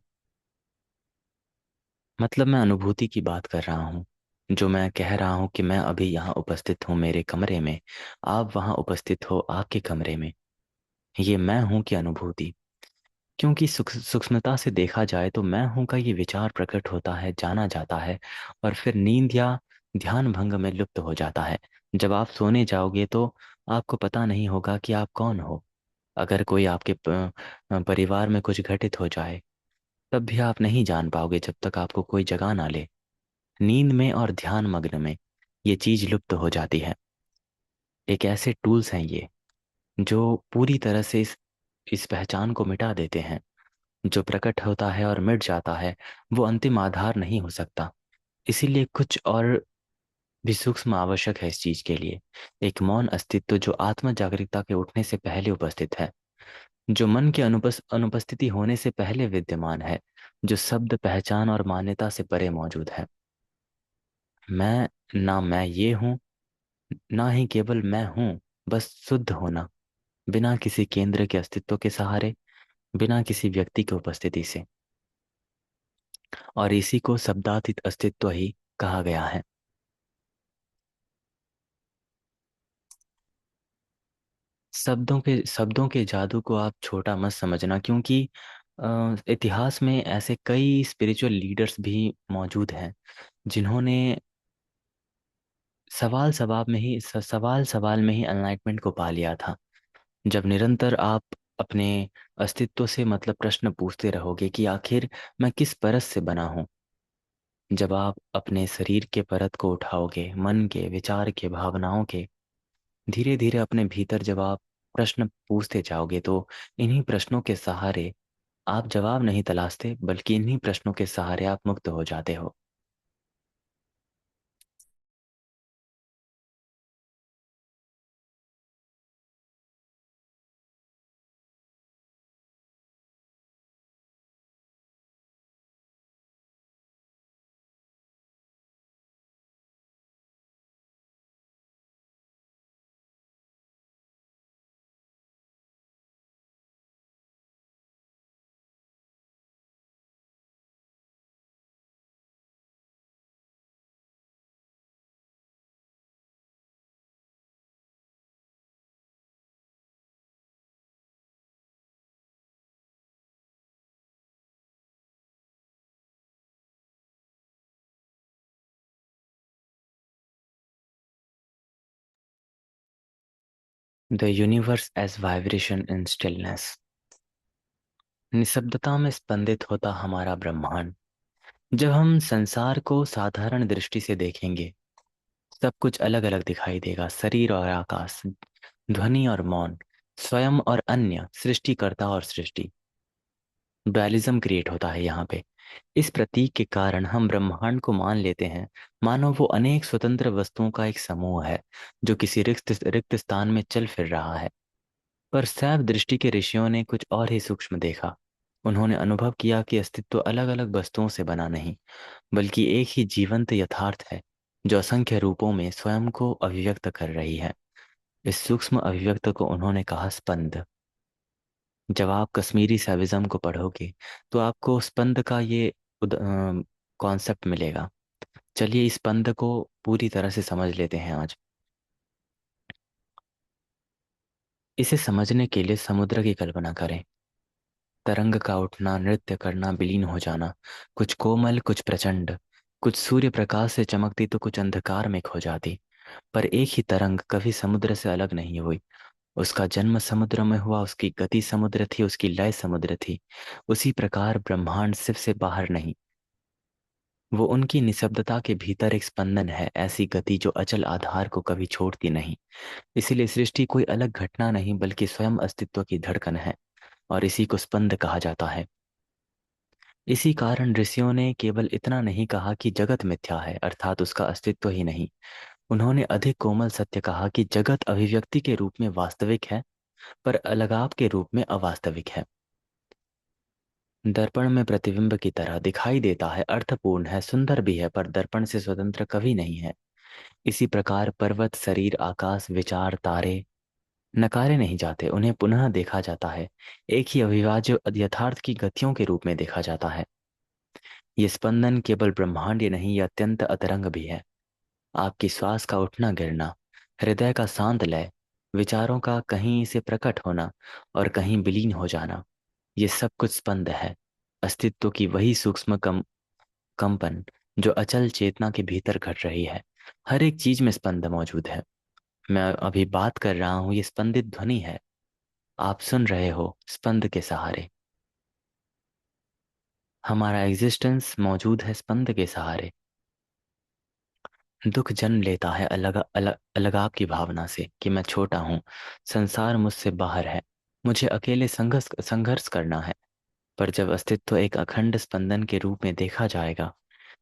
Speaker 1: मतलब मैं अनुभूति की बात कर रहा हूँ। जो मैं कह रहा हूँ कि मैं अभी यहाँ उपस्थित हूँ मेरे कमरे में, आप वहाँ उपस्थित हो आपके कमरे में, ये मैं हूँ की अनुभूति। क्योंकि सूक्ष्मता से देखा जाए तो मैं हूँ का ये विचार प्रकट होता है, जाना जाता है, और फिर नींद या ध्यान भंग में लुप्त हो जाता है। जब आप सोने जाओगे तो आपको पता नहीं होगा कि आप कौन हो। अगर कोई आपके परिवार में कुछ घटित हो जाए तब भी आप नहीं जान पाओगे जब तक आपको कोई जगा ना ले। नींद में और ध्यान मग्न में ये चीज लुप्त हो जाती है। एक ऐसे टूल्स हैं ये जो पूरी तरह से इस पहचान को मिटा देते हैं। जो प्रकट होता है और मिट जाता है वो अंतिम आधार नहीं हो सकता। इसीलिए कुछ और भी सूक्ष्म आवश्यक है इस चीज के लिए। एक मौन अस्तित्व जो आत्म जागरूकता के उठने से पहले उपस्थित है, जो मन के अनुपस्थिति होने से पहले विद्यमान है, जो शब्द पहचान और मान्यता से परे मौजूद है। मैं, ना मैं ये हूँ, ना ही केवल मैं हूँ, बस शुद्ध होना, बिना किसी केंद्र के अस्तित्व के सहारे, बिना किसी व्यक्ति की उपस्थिति से। और इसी को शब्दातीत अस्तित्व ही कहा गया है। शब्दों के जादू को आप छोटा मत समझना, क्योंकि इतिहास में ऐसे कई स्पिरिचुअल लीडर्स भी मौजूद हैं जिन्होंने सवाल सवाल में ही एनलाइटमेंट को पा लिया था। जब निरंतर आप अपने अस्तित्व से मतलब प्रश्न पूछते रहोगे कि आखिर मैं किस परत से बना हूँ। जब आप अपने शरीर के परत को उठाओगे, मन के, विचार के, भावनाओं के, धीरे धीरे अपने भीतर जब आप प्रश्न पूछते जाओगे तो इन्हीं प्रश्नों के सहारे आप जवाब नहीं तलाशते, बल्कि इन्हीं प्रश्नों के सहारे आप मुक्त हो जाते हो। The universe as vibration in stillness. निशब्दता में स्पंदित होता हमारा ब्रह्मांड। जब हम संसार को साधारण दृष्टि से देखेंगे, सब कुछ अलग अलग दिखाई देगा। शरीर और आकाश, ध्वनि और मौन, स्वयं और अन्य, सृष्टिकर्ता और सृष्टि। डुअलिज्म क्रिएट होता है यहाँ पे। इस प्रतीक के कारण हम ब्रह्मांड को मान लेते हैं मानो वो अनेक स्वतंत्र वस्तुओं का एक समूह है जो किसी रिक्त रिक्त स्थान में चल फिर रहा है। पर शैव दृष्टि के ऋषियों ने कुछ और ही सूक्ष्म देखा। उन्होंने अनुभव किया कि अस्तित्व अलग अलग वस्तुओं से बना नहीं, बल्कि एक ही जीवंत यथार्थ है जो असंख्य रूपों में स्वयं को अभिव्यक्त कर रही है। इस सूक्ष्म अभिव्यक्त को उन्होंने कहा स्पंद। जब आप कश्मीरी सैविज्म को पढ़ोगे तो आपको स्पंद का ये कॉन्सेप्ट मिलेगा। चलिए इस स्पंद को पूरी तरह से समझ लेते हैं आज। इसे समझने के लिए समुद्र की कल्पना करें। तरंग का उठना, नृत्य करना, विलीन हो जाना, कुछ कोमल, कुछ प्रचंड, कुछ सूर्य प्रकाश से चमकती तो कुछ अंधकार में खो जाती। पर एक ही तरंग कभी समुद्र से अलग नहीं हुई। उसका जन्म समुद्र में हुआ, उसकी गति समुद्र थी, उसकी लय समुद्र थी। उसी प्रकार ब्रह्मांड सिर्फ से बाहर नहीं, वो उनकी निःशब्दता के भीतर एक स्पंदन है, ऐसी गति जो अचल आधार को कभी छोड़ती नहीं। इसीलिए सृष्टि कोई अलग घटना नहीं बल्कि स्वयं अस्तित्व की धड़कन है, और इसी को स्पंद कहा जाता है। इसी कारण ऋषियों ने केवल इतना नहीं कहा कि जगत मिथ्या है, अर्थात उसका अस्तित्व ही नहीं। उन्होंने अधिक कोमल सत्य कहा कि जगत अभिव्यक्ति के रूप में वास्तविक है, पर अलगाव के रूप में अवास्तविक है। दर्पण में प्रतिबिंब की तरह दिखाई देता है, अर्थपूर्ण है, सुंदर भी है, पर दर्पण से स्वतंत्र कभी नहीं है। इसी प्रकार पर्वत, शरीर, आकाश, विचार, तारे नकारे नहीं जाते, उन्हें पुनः देखा जाता है। एक ही अविभाज्य यथार्थ की गतियों के रूप में देखा जाता है। ये स्पंदन केवल ब्रह्मांड नहीं, यह अत्यंत अतरंग भी है। आपकी श्वास का उठना गिरना, हृदय का शांत लय, विचारों का कहीं से प्रकट होना और कहीं विलीन हो जाना, ये सब कुछ स्पंद है। अस्तित्व की वही सूक्ष्म कंपन जो अचल चेतना के भीतर घट रही है। हर एक चीज में स्पंद मौजूद है। मैं अभी बात कर रहा हूं, ये स्पंदित ध्वनि है। आप सुन रहे हो स्पंद के सहारे। हमारा एग्जिस्टेंस मौजूद है स्पंद के सहारे। दुख जन्म लेता है अलगाव की भावना से कि मैं छोटा हूँ, संसार मुझसे बाहर है, मुझे अकेले संघर्ष संघर्ष करना है। पर जब अस्तित्व एक अखंड स्पंदन के रूप में देखा जाएगा,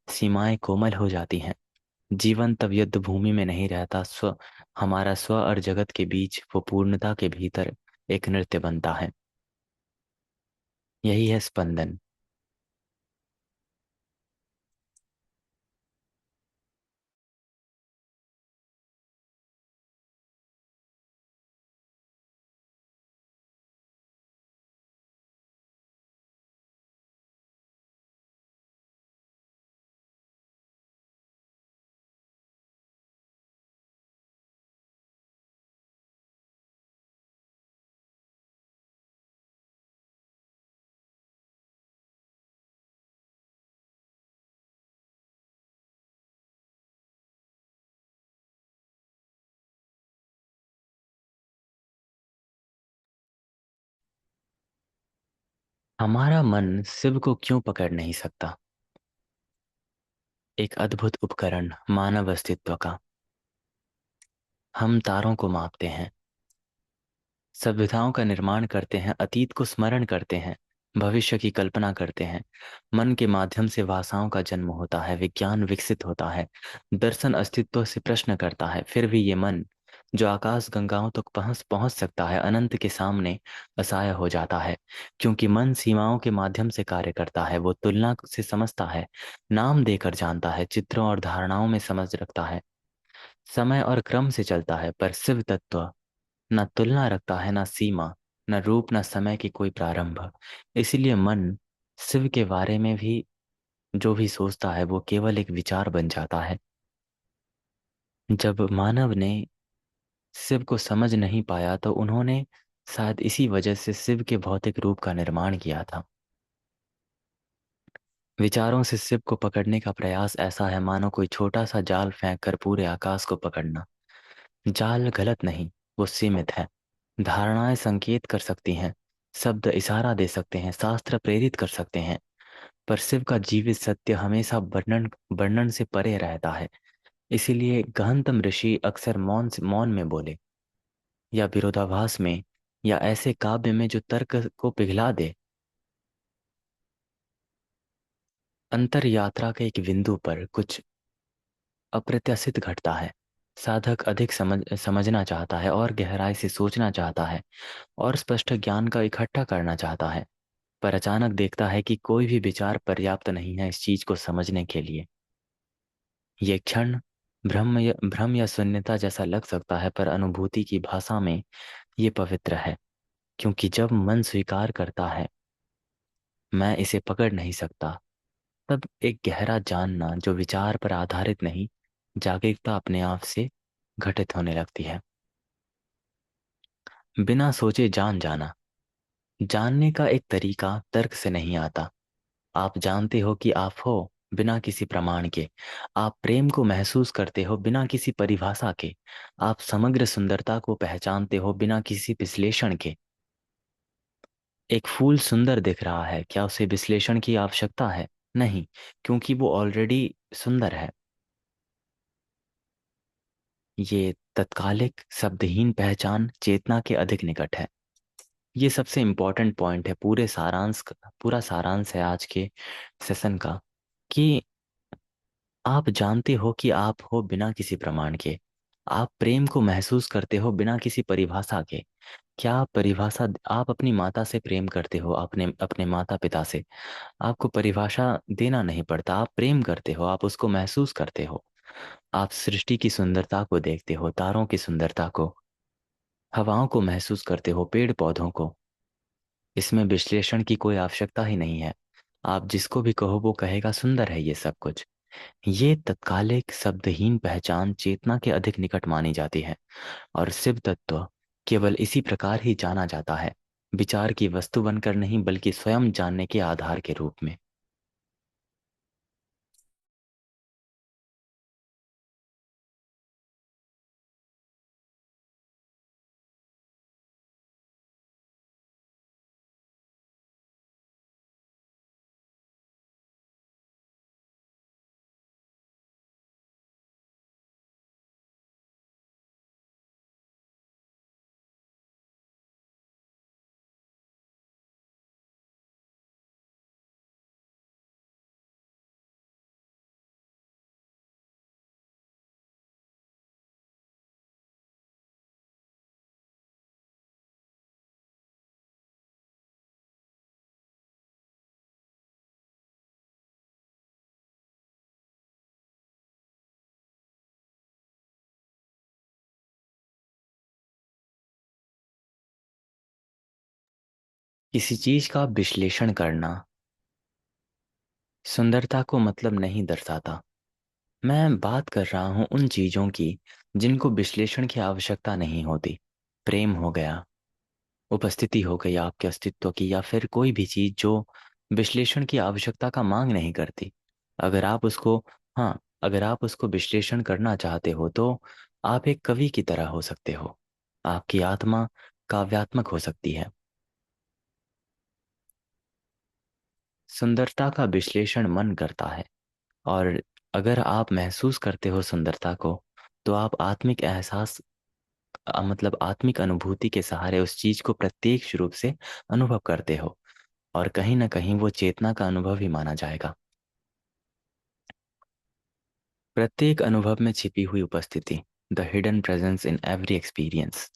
Speaker 1: सीमाएं कोमल हो जाती हैं। जीवन तब युद्ध भूमि में नहीं रहता, हमारा स्व और जगत के बीच वो पूर्णता के भीतर एक नृत्य बनता है। यही है स्पंदन। हमारा मन शिव को क्यों पकड़ नहीं सकता? एक अद्भुत उपकरण मानव अस्तित्व का। हम तारों को मापते हैं, सभ्यताओं का निर्माण करते हैं, अतीत को स्मरण करते हैं, भविष्य की कल्पना करते हैं। मन के माध्यम से भाषाओं का जन्म होता है, विज्ञान विकसित होता है, दर्शन अस्तित्व से प्रश्न करता है। फिर भी ये मन जो आकाश गंगाओं तक पहुंच पहुंच सकता है, अनंत के सामने असहाय हो जाता है। क्योंकि मन सीमाओं के माध्यम से कार्य करता है, वो तुलना से समझता है, नाम देकर जानता है, चित्रों और धारणाओं में समझ रखता है, समय और क्रम से चलता है। पर शिव तत्व न तुलना रखता है, न सीमा, न रूप, न समय की कोई प्रारंभ। इसीलिए मन शिव के बारे में भी जो भी सोचता है वो केवल एक विचार बन जाता है। जब मानव ने शिव को समझ नहीं पाया तो उन्होंने शायद इसी वजह से शिव के भौतिक रूप का निर्माण किया था। विचारों से शिव को पकड़ने का प्रयास ऐसा है मानो कोई छोटा सा जाल फेंक कर पूरे आकाश को पकड़ना। जाल गलत नहीं, वो सीमित है। धारणाएं संकेत कर सकती हैं, शब्द इशारा दे सकते हैं, शास्त्र प्रेरित कर सकते हैं। पर शिव का जीवित सत्य हमेशा वर्णन वर्णन से परे रहता है। इसीलिए गहनतम ऋषि अक्सर मौन में बोले, या विरोधाभास में, या ऐसे काव्य में जो तर्क को पिघला दे। अंतर यात्रा के एक बिंदु पर कुछ अप्रत्याशित घटता है। साधक अधिक समझना चाहता है और गहराई से सोचना चाहता है और स्पष्ट ज्ञान का इकट्ठा करना चाहता है। पर अचानक देखता है कि कोई भी विचार पर्याप्त नहीं है इस चीज को समझने के लिए। ये क्षण भ्रम या शून्यता जैसा लग सकता है, पर अनुभूति की भाषा में ये पवित्र है। क्योंकि जब मन स्वीकार करता है मैं इसे पकड़ नहीं सकता, तब एक गहरा जानना जो विचार पर आधारित नहीं, जागरूकता अपने आप से घटित होने लगती है। बिना सोचे जान जाना। जानने का एक तरीका तर्क से नहीं आता। आप जानते हो कि आप हो बिना किसी प्रमाण के। आप प्रेम को महसूस करते हो बिना किसी परिभाषा के। आप समग्र सुंदरता को पहचानते हो बिना किसी विश्लेषण के। एक फूल सुंदर दिख रहा है, क्या उसे विश्लेषण की आवश्यकता है? नहीं, क्योंकि वो ऑलरेडी सुंदर है। ये तत्कालिक शब्दहीन पहचान चेतना के अधिक निकट है। ये सबसे इम्पोर्टेंट पॉइंट है पूरा सारांश है आज के सेशन का, कि आप जानते हो कि आप हो बिना किसी प्रमाण के। आप प्रेम को महसूस करते हो बिना किसी परिभाषा के। क्या परिभाषा? आप अपनी माता से प्रेम करते हो, अपने अपने माता पिता से। आपको परिभाषा देना नहीं पड़ता, आप प्रेम करते हो, आप उसको महसूस करते हो। आप सृष्टि की सुंदरता को देखते हो, तारों की सुंदरता को, हवाओं को महसूस करते हो, पेड़ पौधों को। इसमें विश्लेषण की कोई आवश्यकता ही नहीं है। आप जिसको भी कहो वो कहेगा सुंदर है ये सब कुछ। ये तत्कालिक शब्दहीन पहचान चेतना के अधिक निकट मानी जाती है, और शिव तत्व केवल इसी प्रकार ही जाना जाता है, विचार की वस्तु बनकर नहीं बल्कि स्वयं जानने के आधार के रूप में। किसी चीज का विश्लेषण करना सुंदरता को मतलब नहीं दर्शाता। मैं बात कर रहा हूं उन चीजों की जिनको विश्लेषण की आवश्यकता नहीं होती। प्रेम हो गया, उपस्थिति हो गई आपके अस्तित्व की, या फिर कोई भी चीज जो विश्लेषण की आवश्यकता का मांग नहीं करती। अगर आप उसको हाँ, अगर आप उसको विश्लेषण करना चाहते हो तो आप एक कवि की तरह हो सकते हो। आपकी आत्मा काव्यात्मक हो सकती है। सुंदरता का विश्लेषण मन करता है, और अगर आप महसूस करते हो सुंदरता को, तो आप आत्मिक एहसास मतलब आत्मिक अनुभूति के सहारे उस चीज को प्रत्यक्ष रूप से अनुभव करते हो, और कहीं ना कहीं वो चेतना का अनुभव ही माना जाएगा। प्रत्येक अनुभव में छिपी हुई उपस्थिति, the hidden presence in every experience.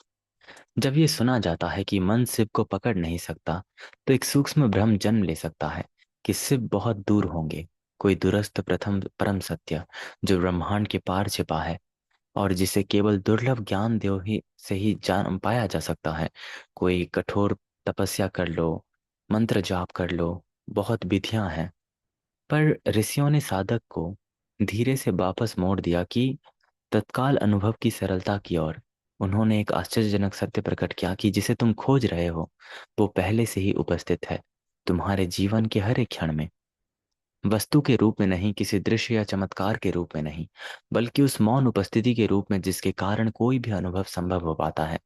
Speaker 1: जब ये सुना जाता है कि मन शिव को पकड़ नहीं सकता, तो एक सूक्ष्म भ्रम जन्म ले सकता है कि शिव बहुत दूर होंगे, कोई दूरस्थ प्रथम परम सत्य जो ब्रह्मांड के पार छिपा है, और जिसे केवल दुर्लभ ज्ञान देव ही से ही जान पाया जा सकता है। कोई कठोर तपस्या कर लो, मंत्र जाप कर लो, बहुत विधियां हैं, पर ऋषियों ने साधक को धीरे से वापस मोड़ दिया कि तत्काल अनुभव की सरलता की ओर। उन्होंने एक आश्चर्यजनक सत्य प्रकट किया कि जिसे तुम खोज रहे हो वो पहले से ही उपस्थित है, तुम्हारे जीवन के हर एक क्षण में। वस्तु के रूप में नहीं, किसी दृश्य या चमत्कार के रूप में नहीं, बल्कि उस मौन उपस्थिति के रूप में जिसके कारण कोई भी अनुभव संभव हो पाता है।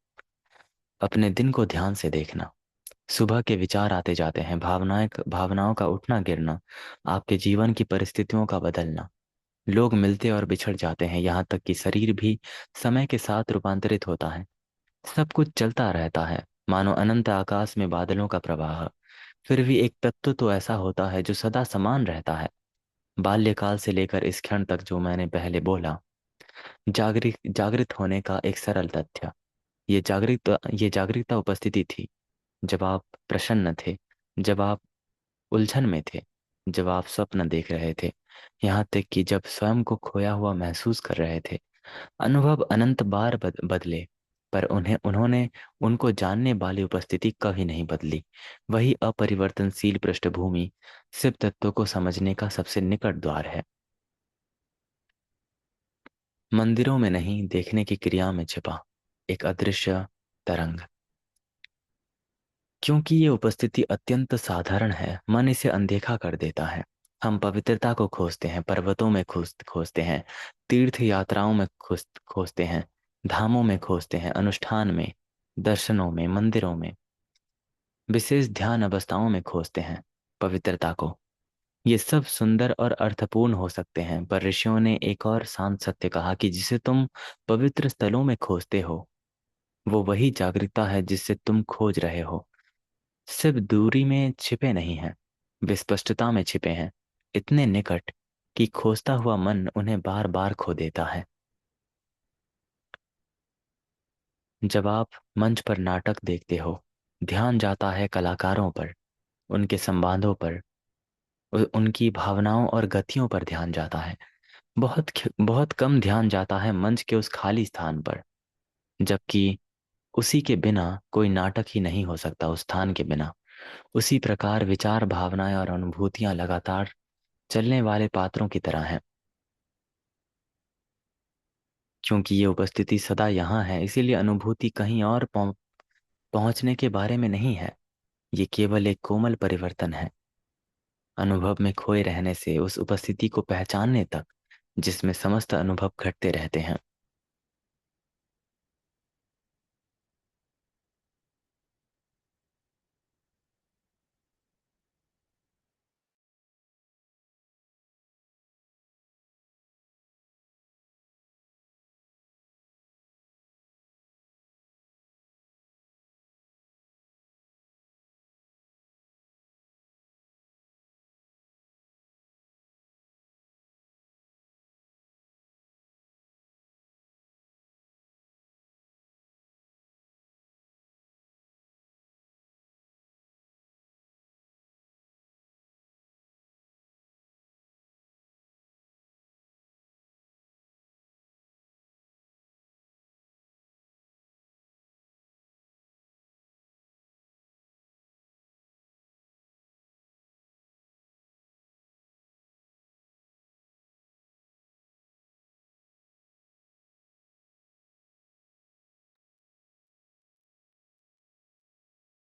Speaker 1: अपने दिन को ध्यान से देखना। सुबह के विचार आते जाते हैं, भावनाओं का उठना गिरना, आपके जीवन की परिस्थितियों का बदलना। लोग मिलते और बिछड़ जाते हैं, यहाँ तक कि शरीर भी समय के साथ रूपांतरित होता है। सब कुछ चलता रहता है, मानो अनंत आकाश में बादलों का प्रवाह। फिर भी एक तत्व तो ऐसा होता है जो सदा समान रहता है, बाल्यकाल से लेकर इस क्षण तक। जो मैंने पहले बोला, जागृत जागृत होने का एक सरल तथ्य। ये जागृतता उपस्थिति थी जब आप प्रसन्न थे, जब आप उलझन में थे, जब आप स्वप्न देख रहे थे, यहाँ तक कि जब स्वयं को खोया हुआ महसूस कर रहे थे। अनुभव अनंत बार बदले, पर उन्होंने उनको जानने वाली उपस्थिति कभी नहीं बदली। वही अपरिवर्तनशील पृष्ठभूमि शिव तत्व को समझने का सबसे निकट द्वार है। मंदिरों में नहीं, देखने की क्रिया में छिपा एक अदृश्य तरंग। क्योंकि ये उपस्थिति अत्यंत साधारण है, मन इसे अनदेखा कर देता है। हम पवित्रता को खोजते हैं, पर्वतों में खोजते हैं, तीर्थ यात्राओं में खोजते हैं, धामों में खोजते हैं, अनुष्ठान में, दर्शनों में, मंदिरों में, विशेष ध्यान अवस्थाओं में खोजते हैं पवित्रता को। ये सब सुंदर और अर्थपूर्ण हो सकते हैं, पर ऋषियों ने एक और शांत सत्य कहा कि जिसे तुम पवित्र स्थलों में खोजते हो वो वही जागरूकता है जिससे तुम खोज रहे हो। सिर्फ दूरी में छिपे नहीं हैं, वे स्पष्टता में छिपे हैं, इतने निकट कि खोजता हुआ मन उन्हें बार बार खो देता है। जब आप मंच पर नाटक देखते हो, ध्यान जाता है कलाकारों पर, उनके संवादों पर, उनकी भावनाओं और गतियों पर ध्यान जाता है। बहुत कम ध्यान जाता है मंच के उस खाली स्थान पर, जबकि उसी के बिना कोई नाटक ही नहीं हो सकता, उस स्थान के बिना। उसी प्रकार विचार, भावनाएं और अनुभूतियां लगातार चलने वाले पात्रों की तरह हैं। क्योंकि ये उपस्थिति सदा यहाँ है, इसीलिए अनुभूति कहीं और पहुंचने के बारे में नहीं है। ये केवल एक कोमल परिवर्तन है, अनुभव में खोए रहने से उस उपस्थिति को पहचानने तक जिसमें समस्त अनुभव घटते रहते हैं।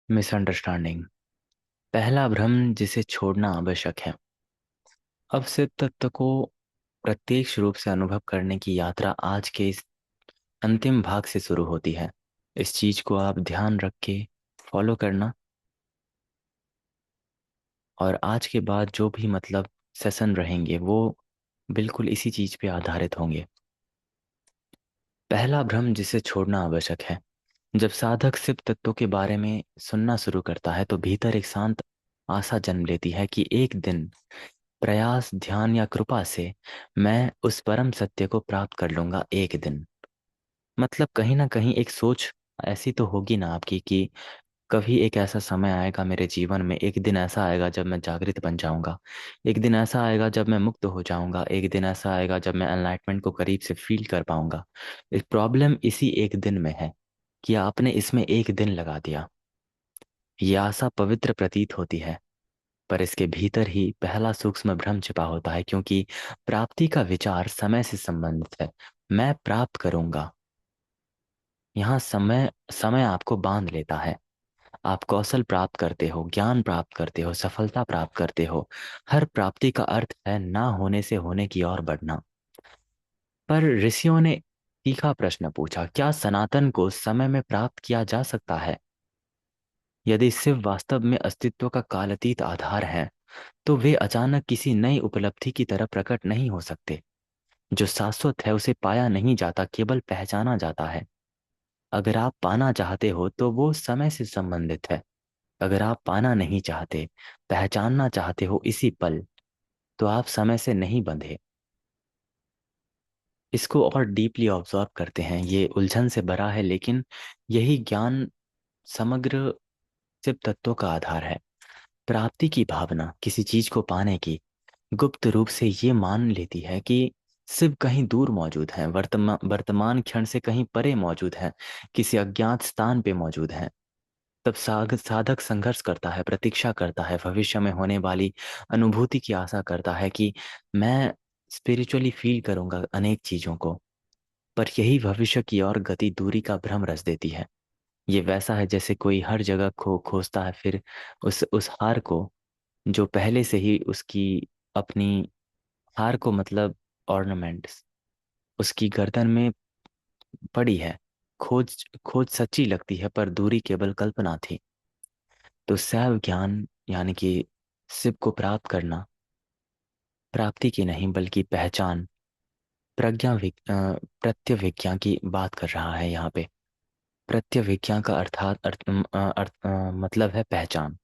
Speaker 1: मिसअंडरस्टैंडिंग। पहला भ्रम जिसे छोड़ना आवश्यक है। अब से तत्व को प्रत्यक्ष रूप से अनुभव करने की यात्रा आज के इस अंतिम भाग से शुरू होती है। इस चीज को आप ध्यान रख के फॉलो करना, और आज के बाद जो भी मतलब सेशन रहेंगे वो बिल्कुल इसी चीज पे आधारित होंगे। पहला भ्रम जिसे छोड़ना आवश्यक है। जब साधक शिव तत्वों के बारे में सुनना शुरू करता है तो भीतर एक शांत आशा जन्म लेती है कि एक दिन प्रयास, ध्यान या कृपा से मैं उस परम सत्य को प्राप्त कर लूंगा एक दिन। मतलब कहीं ना कहीं एक सोच ऐसी तो होगी ना आपकी कि कभी एक ऐसा समय आएगा मेरे जीवन में, एक दिन ऐसा आएगा जब मैं जागृत बन जाऊंगा, एक दिन ऐसा आएगा जब मैं मुक्त हो जाऊंगा, एक दिन ऐसा आएगा जब मैं एनलाइटमेंट को करीब से फील कर पाऊंगा। एक प्रॉब्लम इसी एक दिन में है कि आपने इसमें एक दिन लगा दिया। ये आशा पवित्र प्रतीत होती है, पर इसके भीतर ही पहला सूक्ष्म भ्रम छिपा होता है, क्योंकि प्राप्ति का विचार समय से संबंधित है। मैं प्राप्त करूंगा, यहाँ समय समय आपको बांध लेता है। आप कौशल प्राप्त करते हो, ज्ञान प्राप्त करते हो, सफलता प्राप्त करते हो। हर प्राप्ति का अर्थ है ना होने से होने की ओर बढ़ना। पर ऋषियों ने तीखा प्रश्न पूछा, क्या सनातन को समय में प्राप्त किया जा सकता है? यदि शिव वास्तव में अस्तित्व का कालातीत आधार है तो वे अचानक किसी नई उपलब्धि की तरह प्रकट नहीं हो सकते। जो शाश्वत है उसे पाया नहीं जाता, केवल पहचाना जाता है। अगर आप पाना चाहते हो तो वो समय से संबंधित है। अगर आप पाना नहीं चाहते, पहचानना चाहते हो इसी पल, तो आप समय से नहीं बंधे। इसको और डीपली ऑब्जर्व करते हैं, ये उलझन से भरा है, लेकिन यही ज्ञान समग्र शिव तत्वों का आधार है। प्राप्ति की भावना, किसी चीज को पाने की, गुप्त रूप से ये मान लेती है कि शिव कहीं दूर मौजूद है, वर्तमान क्षण से कहीं परे मौजूद है, किसी अज्ञात स्थान पे मौजूद है। तब साधक संघर्ष करता है, प्रतीक्षा करता है, भविष्य में होने वाली अनुभूति की आशा करता है कि मैं स्पिरिचुअली फील करूंगा अनेक चीजों को। पर यही भविष्य की ओर गति दूरी का भ्रम रच देती है। ये वैसा है जैसे कोई हर जगह खोजता है, फिर उस हार को जो पहले से ही उसकी अपनी हार को मतलब ऑर्नामेंट्स उसकी गर्दन में पड़ी है। खोज खोज सच्ची लगती है, पर दूरी केवल कल्पना थी। तो सैव ज्ञान यानी कि शिव को प्राप्त करना प्राप्ति की नहीं बल्कि पहचान, प्रत्यभिज्ञा की बात कर रहा है यहाँ पे। प्रत्यभिज्ञा का मतलब है पहचान।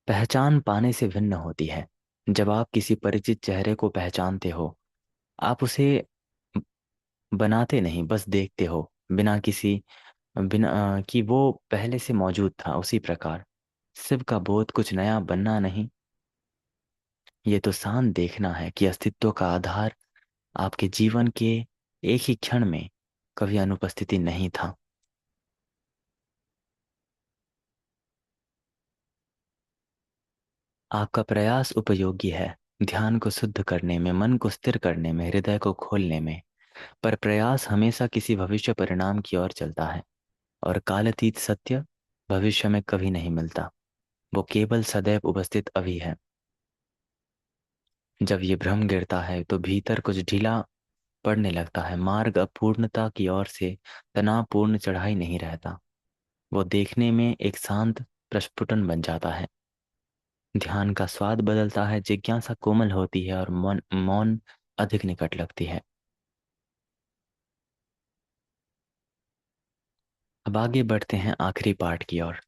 Speaker 1: पहचान पाने से भिन्न होती है। जब आप किसी परिचित चेहरे को पहचानते हो, आप उसे बनाते नहीं, बस देखते हो, बिना कि वो पहले से मौजूद था। उसी प्रकार शिव का बोध कुछ नया बनना नहीं, ये तो शांत देखना है कि अस्तित्व का आधार आपके जीवन के एक ही क्षण में कभी अनुपस्थिति नहीं था। आपका प्रयास उपयोगी है, ध्यान को शुद्ध करने में, मन को स्थिर करने में, हृदय को खोलने में। पर प्रयास हमेशा किसी भविष्य परिणाम की ओर चलता है, और कालातीत सत्य भविष्य में कभी नहीं मिलता। वो केवल सदैव उपस्थित अभी है। जब ये भ्रम गिरता है तो भीतर कुछ ढीला पड़ने लगता है। मार्ग अपूर्णता की ओर से तनावपूर्ण चढ़ाई नहीं रहता, वो देखने में एक शांत प्रस्फुटन बन जाता है। ध्यान का स्वाद बदलता है, जिज्ञासा कोमल होती है और मौन मौन अधिक निकट लगती है। अब आगे बढ़ते हैं आखिरी पार्ट की ओर।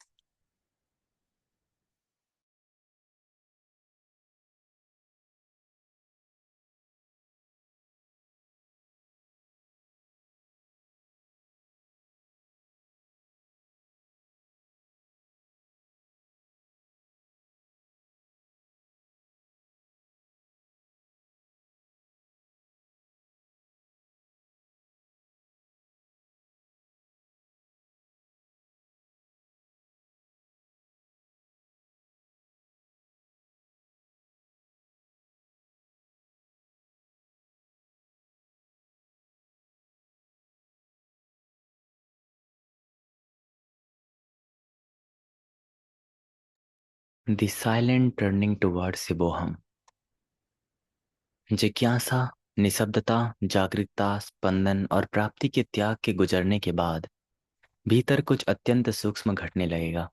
Speaker 1: The silent turning towards Shivoham. जिज्ञासा, निःशब्दता, जागरूकता, स्पंदन और प्राप्ति के त्याग के गुजरने के बाद भीतर कुछ अत्यंत सूक्ष्म घटने लगेगा।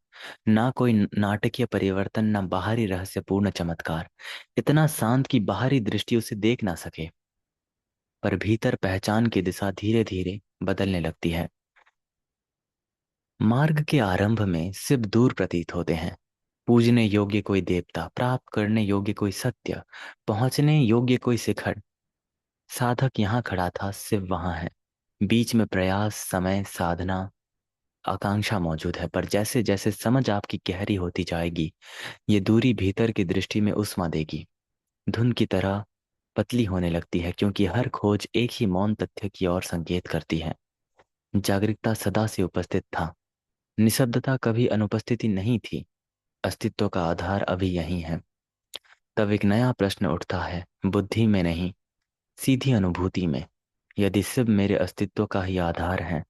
Speaker 1: ना कोई नाटकीय परिवर्तन, ना बाहरी रहस्यपूर्ण चमत्कार, इतना शांत कि बाहरी दृष्टि उसे देख ना सके। पर भीतर पहचान की दिशा धीरे धीरे बदलने लगती है। मार्ग के आरंभ में सिर्फ दूर प्रतीत होते हैं। पूजने योग्य कोई देवता, प्राप्त करने योग्य कोई सत्य, पहुंचने योग्य कोई शिखर। साधक यहाँ खड़ा था, शिव वहां है। बीच में प्रयास, समय, साधना, आकांक्षा मौजूद है। पर जैसे जैसे समझ आपकी गहरी होती जाएगी, ये दूरी भीतर की दृष्टि में उष्मा देगी, धुंध की तरह पतली होने लगती है, क्योंकि हर खोज एक ही मौन तथ्य की ओर संकेत करती है। जागरूकता सदा से उपस्थित था, निःशब्दता कभी अनुपस्थिति नहीं थी, अस्तित्व का आधार अभी यही है। तब एक नया प्रश्न उठता है, बुद्धि में नहीं, सीधी अनुभूति में। यदि शिव मेरे अस्तित्व का ही आधार है,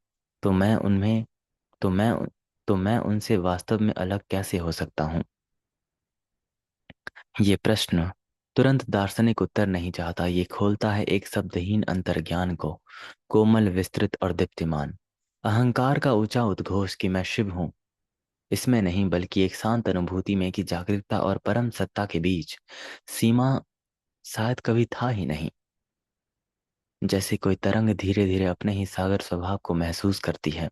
Speaker 1: तो मैं उनमें तो मैं तो मैं उनसे वास्तव में अलग कैसे हो सकता हूँ? ये प्रश्न तुरंत दार्शनिक उत्तर नहीं चाहता, ये खोलता है एक शब्दहीन अंतर्ज्ञान को, कोमल, विस्तृत और दीप्तिमान। अहंकार का ऊंचा उद्घोष कि मैं शिव हूँ, इसमें नहीं, बल्कि एक शांत अनुभूति में कि जागरूकता और परम सत्ता के बीच सीमा शायद कभी था ही नहीं। जैसे कोई तरंग धीरे धीरे अपने ही सागर स्वभाव को महसूस करती है।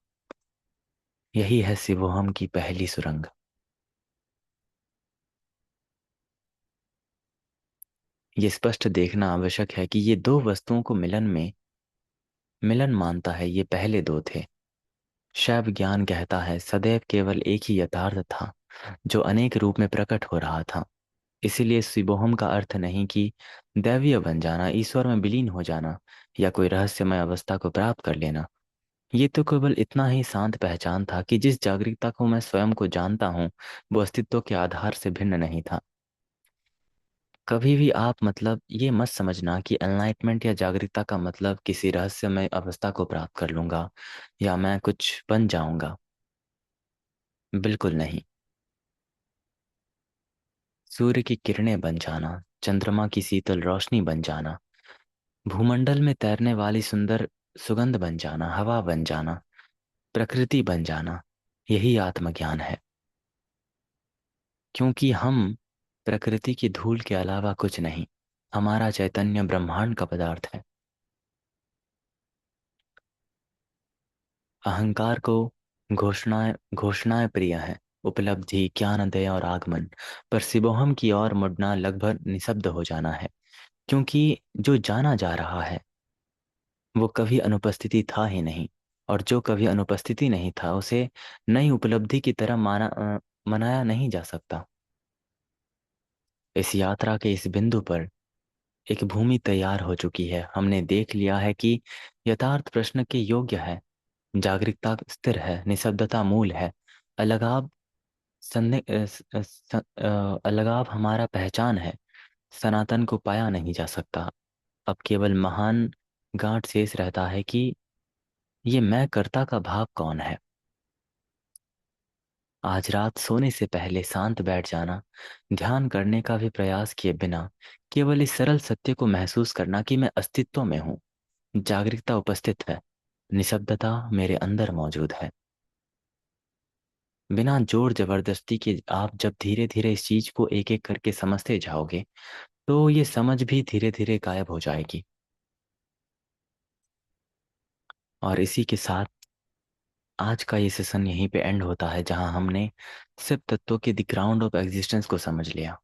Speaker 1: यही है शिवोहम की पहली सुरंग। ये स्पष्ट देखना आवश्यक है कि ये दो वस्तुओं को मिलन मानता है, ये पहले दो थे। शैव ज्ञान कहता है सदैव केवल एक ही यथार्थ था, जो अनेक रूप में प्रकट हो रहा था। इसीलिए शिवोहम का अर्थ नहीं कि दैवीय बन जाना, ईश्वर में विलीन हो जाना, या कोई रहस्यमय अवस्था को प्राप्त कर लेना। ये तो केवल इतना ही शांत पहचान था कि जिस जागरूकता को मैं स्वयं को जानता हूँ, वो अस्तित्व के आधार से भिन्न नहीं था। कभी भी आप मतलब ये मत समझना कि एनलाइटमेंट या जागरूकता का मतलब किसी रहस्यमय अवस्था को प्राप्त कर लूंगा या मैं कुछ बन जाऊंगा। बिल्कुल नहीं। सूर्य की किरणें बन जाना, चंद्रमा की शीतल रोशनी बन जाना, भूमंडल में तैरने वाली सुंदर सुगंध बन जाना, हवा बन जाना, प्रकृति बन जाना, यही आत्मज्ञान है। क्योंकि हम प्रकृति की धूल के अलावा कुछ नहीं, हमारा चैतन्य ब्रह्मांड का पदार्थ है। अहंकार को घोषणाएं प्रिय है, उपलब्धि, ज्ञानोदय और आगमन। पर शिवोहम की ओर मुड़ना लगभग निशब्द हो जाना है, क्योंकि जो जाना जा रहा है वो कभी अनुपस्थिति था ही नहीं, और जो कभी अनुपस्थिति नहीं था उसे नई उपलब्धि की तरह मनाया नहीं जा सकता। इस यात्रा के इस बिंदु पर एक भूमि तैयार हो चुकी है। हमने देख लिया है कि यथार्थ प्रश्न के योग्य है, जागरूकता स्थिर है, निःशब्दता मूल है, अलगाव अलगाव हमारा पहचान है, सनातन को पाया नहीं जा सकता। अब केवल महान गांठ शेष रहता है कि ये मैं कर्ता का भाव कौन है। आज रात सोने से पहले शांत बैठ जाना, ध्यान करने का भी प्रयास किए बिना केवल इस सरल सत्य को महसूस करना कि मैं अस्तित्व में हूँ, जागरूकता उपस्थित है, निशब्दता मेरे अंदर मौजूद है। बिना जोर जबरदस्ती के आप जब धीरे धीरे इस चीज को एक एक करके समझते जाओगे, तो ये समझ भी धीरे धीरे गायब हो जाएगी। और इसी के साथ आज का ये सेशन यहीं पे एंड होता है, जहां हमने सिर्फ तत्वों के द ग्राउंड ऑफ एग्जिस्टेंस को समझ लिया।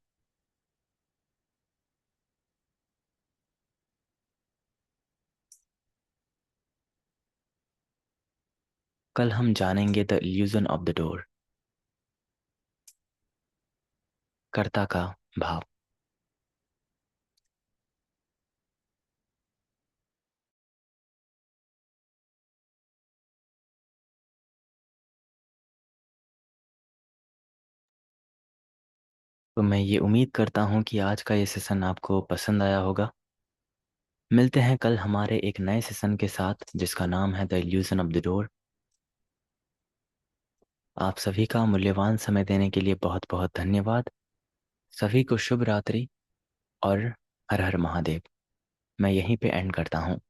Speaker 1: कल हम जानेंगे the illusion of the door, कर्ता का भाव। तो मैं ये उम्मीद करता हूँ कि आज का ये सेशन आपको पसंद आया होगा। मिलते हैं कल हमारे एक नए सेशन के साथ, जिसका नाम है the illusion of the door. आप सभी का मूल्यवान समय देने के लिए बहुत बहुत धन्यवाद। सभी को शुभ रात्रि और हर हर महादेव। मैं यहीं पे एंड करता हूँ।